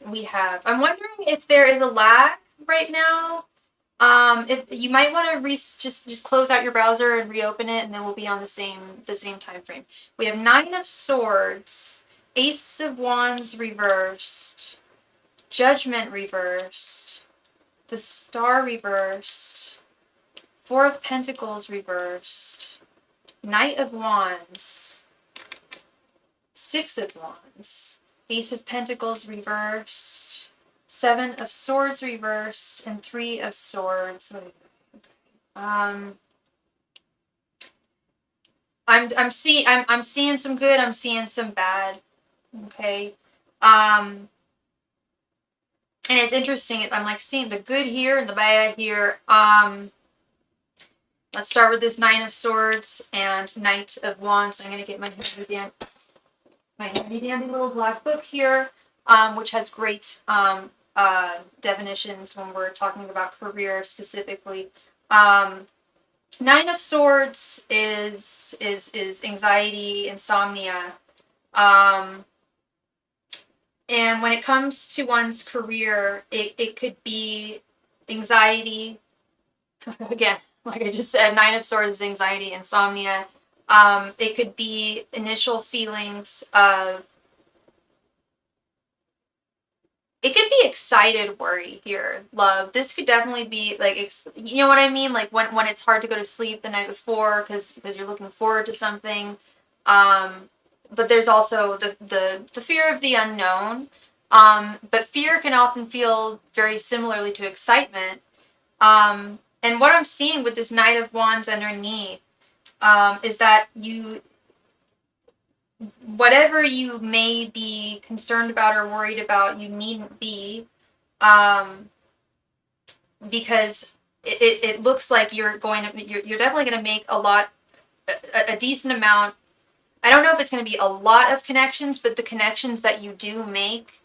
We have, I'm wondering if there is a lag right now. If you might want to just close out your browser and reopen it, and then we'll be on the same time frame. We have 9 of Swords, Ace of Wands reversed, Judgment reversed, the Star reversed, 4 of Pentacles reversed, Knight of Wands, 6 of Wands, Ace of Pentacles reversed, 7 of Swords reversed, and 3 of Swords. I'm seeing some good, I'm seeing some bad. Okay. And it's interesting, I'm like seeing the good here and the bad here. Let's start with this 9 of Swords and Knight of Wands. I'm gonna get my handy dandy little black book here, which has great definitions when we're talking about career specifically. 9 of Swords is anxiety, insomnia, and when it comes to one's career, it could be anxiety. Again, like I just said, 9 of Swords is anxiety, insomnia. It could be initial feelings of, it could be excited worry here, love. This could definitely be like, you know what I mean? Like when it's hard to go to sleep the night before because you're looking forward to something. But there's also the fear of the unknown. But fear can often feel very similarly to excitement. And what I'm seeing with this Knight of Wands underneath is that whatever you may be concerned about or worried about, you needn't be, because it looks like you're definitely going to make a decent amount. I don't know if it's going to be a lot of connections, but the connections that you do make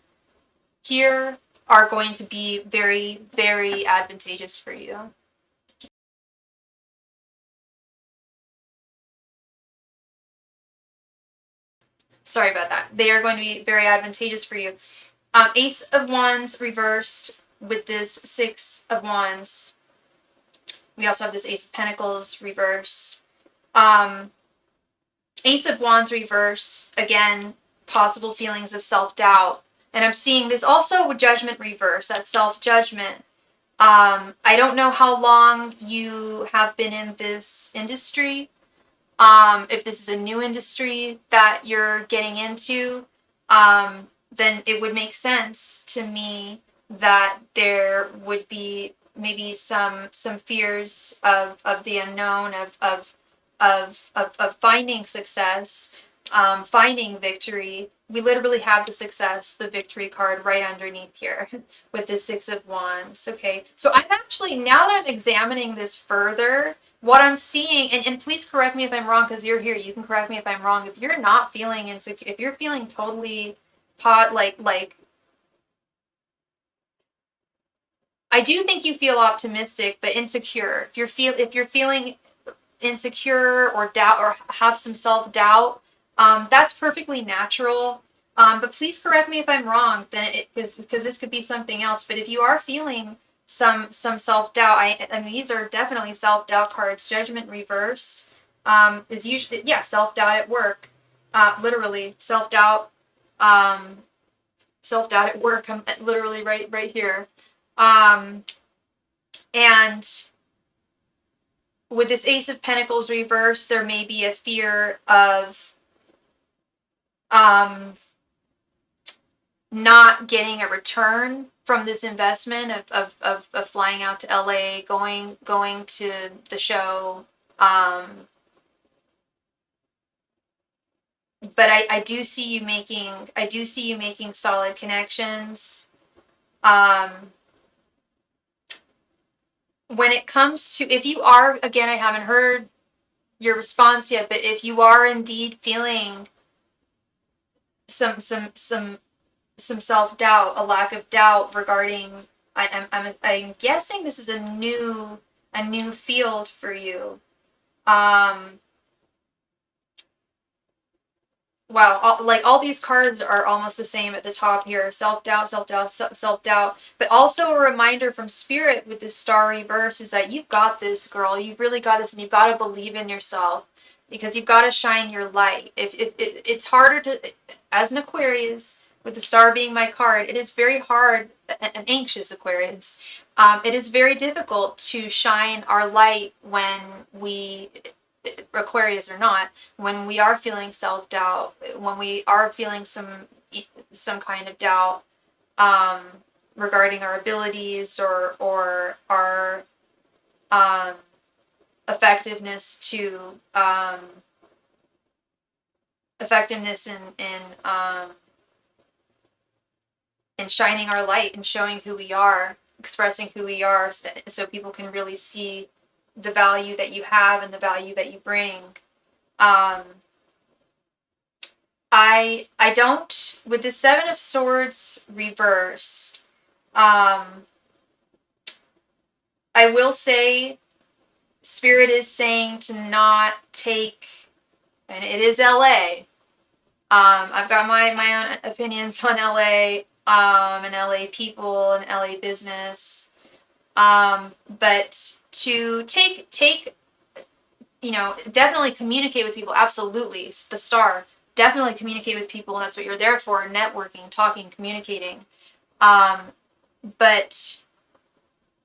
here are going to be very, very advantageous for you. Sorry about that. They are going to be very advantageous for you. Ace of Wands reversed with this Six of Wands. We also have this Ace of Pentacles reversed. Ace of Wands reversed, again, possible feelings of self-doubt. And I'm seeing this also with Judgment reverse, that self-judgment. I don't know how long you have been in this industry. If this is a new industry that you're getting into, then it would make sense to me that there would be maybe some fears of the unknown, of finding success, finding victory. We literally have the success, the victory card right underneath here with the Six of Wands. Okay, so I'm actually, now that I'm examining this further, what I'm seeing, and please correct me if I'm wrong, because you're here, you can correct me if I'm wrong. If you're not feeling insecure, if you're feeling totally like I do think you feel optimistic, but insecure. If you're feeling insecure or doubt or have some self-doubt, that's perfectly natural. But please correct me if I'm wrong, then because this could be something else. But if you are feeling some self-doubt, I mean, these are definitely self-doubt cards. Judgment reversed is usually, yeah, self-doubt at work. Literally self-doubt, self-doubt at work. I'm literally right here. And with this Ace of Pentacles reversed, there may be a fear of not getting a return from this investment of flying out to LA, going to the show. But I do see you making solid connections. When it comes to, if you are, again, I haven't heard your response yet, but if you are indeed feeling some self-doubt, a lack of doubt regarding, I'm guessing this is a new field for you. Wow, all these cards are almost the same at the top here. Self-doubt, self-doubt, self-doubt. But also a reminder from Spirit with this Starry verse is that you've got this, girl. You've really got this, and you've got to believe in yourself because you've got to shine your light. If it's harder to, as an Aquarius, with the star being my card, it is very hard, an anxious Aquarius. It is very difficult to shine our light when we, Aquarius or not, when we are feeling self-doubt, when we are feeling some kind of doubt regarding our abilities or our effectiveness in shining our light and showing who we are, expressing who we are, so people can really see the value that you have and the value that you bring. I don't, with the Seven of Swords reversed, I will say Spirit is saying to not take, and it is LA. I've got my own opinions on LA, and LA people and LA business. But to take, definitely communicate with people. Absolutely. The star, definitely communicate with people. That's what you're there for. Networking, talking, communicating. But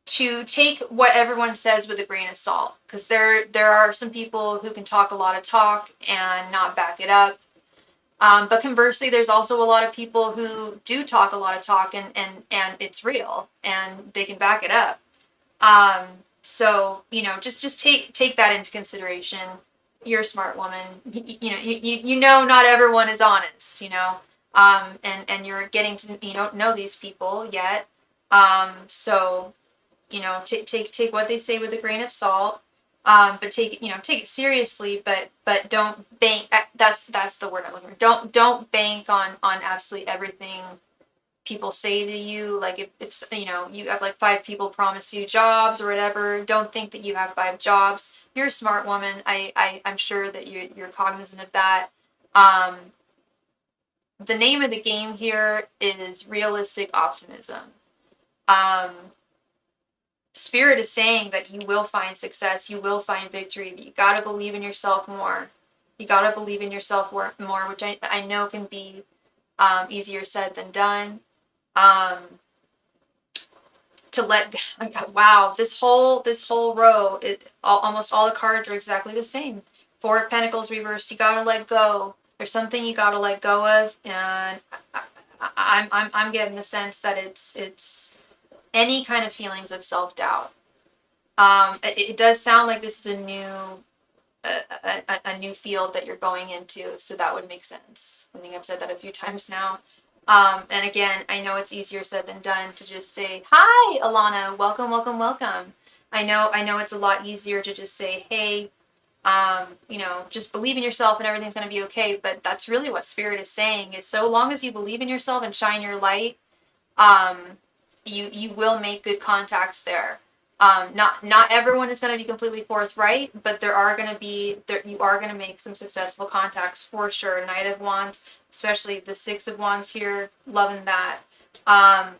to take what everyone says with a grain of salt, because there are some people who can talk a lot of talk and not back it up. But conversely, there's also a lot of people who do talk a lot of talk and it's real and they can back it up. So, just take that into consideration. You're a smart woman. You know, not everyone is honest, and you're getting to, you don't know these people yet. So, take what they say with a grain of salt. But take it seriously, but don't bank. That's the word I'm looking for. Don't bank on absolutely everything people say to you. Like if you have like 5 people promise you jobs or whatever, don't think that you have 5 jobs. You're a smart woman. I'm sure that you're cognizant of that. the name of the game here is realistic optimism. Um, Spirit is saying that you will find success, you will find victory, but you gotta believe in yourself more. You gotta believe in yourself more, which I know can be easier said than done. To let wow, this whole row, almost all the cards are exactly the same. Four of Pentacles reversed. You gotta let go. There's something you gotta let go of, and I'm getting the sense that it's any kind of feelings of self-doubt. It does sound like this is a new field that you're going into, so that would make sense. I think I've said that a few times now. And again, I know it's easier said than done to just say, hi, Alana, welcome, welcome, welcome. I know it's a lot easier to just say, hey, just believe in yourself and everything's going to be okay. But that's really what Spirit is saying, is so long as you believe in yourself and shine your light, you will make good contacts there. Not everyone is going to be completely forthright, but you are going to make some successful contacts for sure. Knight of Wands, especially the Six of Wands here, loving that. I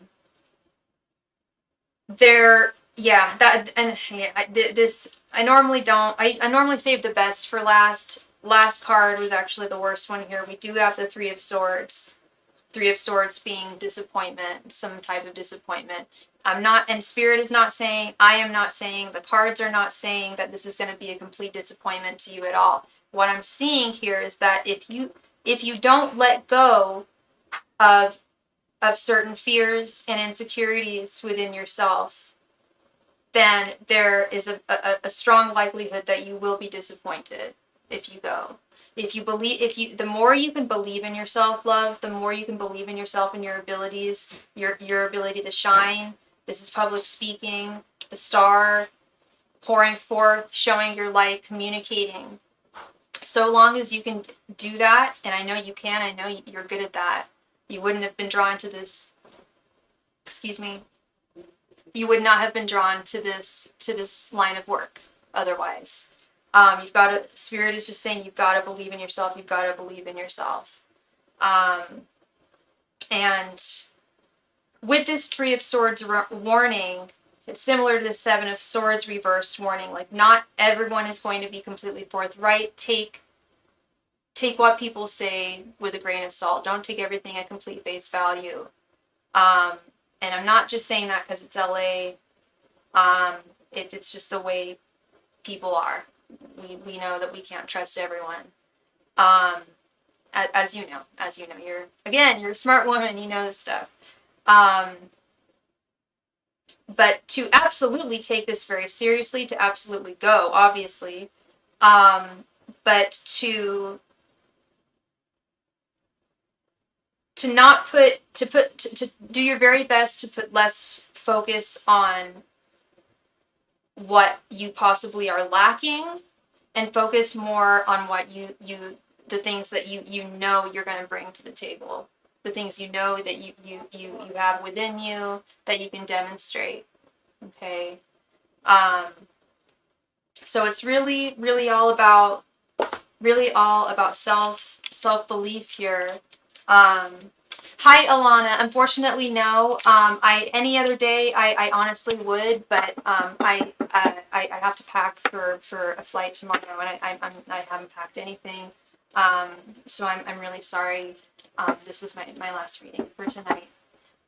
normally save the best for last. Last card was actually the worst one here. We do have the Three of Swords. Three of Swords being disappointment, some type of disappointment. And Spirit is not saying, I am not saying, the cards are not saying that this is going to be a complete disappointment to you at all. What I'm seeing here is that if you don't let go of certain fears and insecurities within yourself, then there is a strong likelihood that you will be disappointed if you go. The more you can believe in yourself, love, the more you can believe in yourself and your abilities, your ability to shine. This is public speaking, the star, pouring forth, showing your light, communicating. So long as you can do that, and I know you can, I know you're good at that, you wouldn't have been drawn to this, you would not have been drawn to this line of work otherwise. Spirit is just saying you've got to believe in yourself, you've got to believe in yourself. And with this Three of Swords warning, it's similar to the Seven of Swords reversed warning. Like, not everyone is going to be completely forthright. Take what people say with a grain of salt. Don't take everything at complete face value. And I'm not just saying that because it's LA. It's just the way people are. We know that we can't trust everyone. As you know, you're a smart woman, you know this stuff. But to absolutely take this very seriously, to absolutely go, obviously, but to do your very best to put less focus on what you possibly are lacking and focus more on what the things that you know you're going to bring to the table, the things you know that you have within you that you can demonstrate. Okay. So it's really all about self-belief here. Hi, Alana. Unfortunately, no. Any other day, I honestly would, but I have to pack for a flight tomorrow, and I haven't packed anything. So I'm really sorry. This was my last reading for tonight.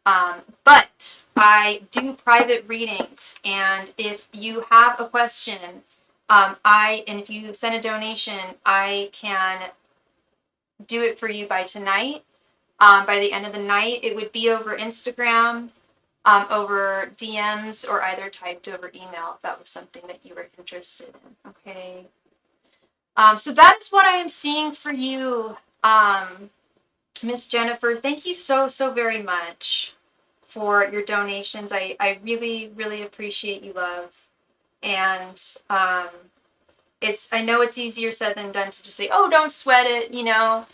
But I do private readings, and if you have a question, and if you send a donation, I can do it for you by tonight. By the end of the night, it would be over Instagram, over DMs, or either typed over email if that was something that you were interested in. Okay. So that is what I am seeing for you, Miss Jennifer. Thank you so very much for your donations. I really appreciate you, love. And I know it's easier said than done to just say, oh, don't sweat it, you know.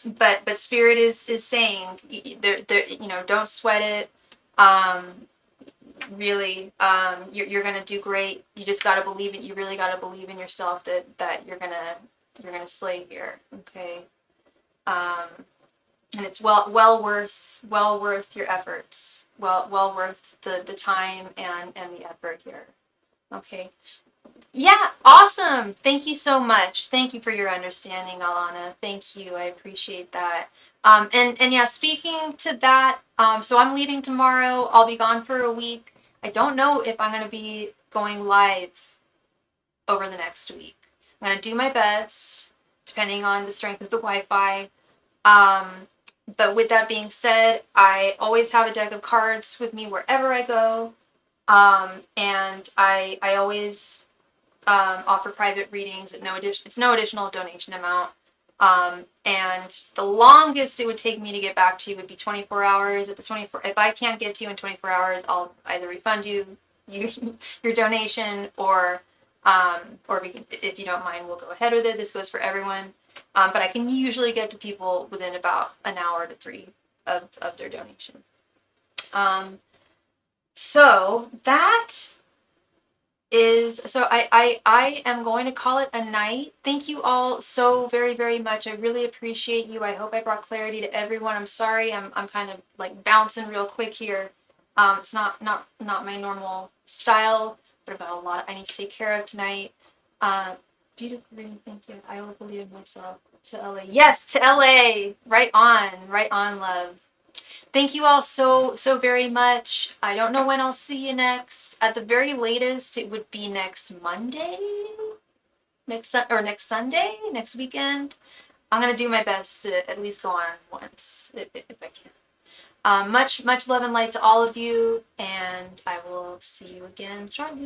But Spirit is saying, don't sweat it. Really, you're gonna do great. You just gotta believe it. You really gotta believe in yourself that you're gonna slay here. Okay. And it's well worth your efforts. Well worth the time and the effort here. Okay. Yeah, awesome. Thank you so much. Thank you for your understanding, Alana. Thank you. I appreciate that. And yeah, speaking to that, so I'm leaving tomorrow. I'll be gone for a week. I don't know if I'm going to be going live over the next week. I'm going to do my best, depending on the strength of the Wi-Fi. But with that being said, I always have a deck of cards with me wherever I go. And I always offer private readings at no addition. It's no additional donation amount. And the longest it would take me to get back to you would be 24 hours. At the 24, if I can't get to you in 24 hours, I'll either refund you your donation, or we can, if you don't mind, we'll go ahead with it. This goes for everyone. But I can usually get to people within about an hour to 3 of their donation. So that is, so I am going to call it a night. Thank you all so very, very much. I really appreciate you. I hope I brought clarity to everyone. I'm sorry, I'm kind of like bouncing real quick here. It's not my normal style, but I've got a lot I need to take care of tonight. Beautiful reading, thank you. I will believe in myself. To LA. Yes, to LA. Right on, love. Thank you all so very much. I don't know when I'll see you next. At the very latest, it would be next Monday, next Sunday, next weekend. I'm gonna do my best to at least go on once if I can. Much love and light to all of you, and I will see you again shortly.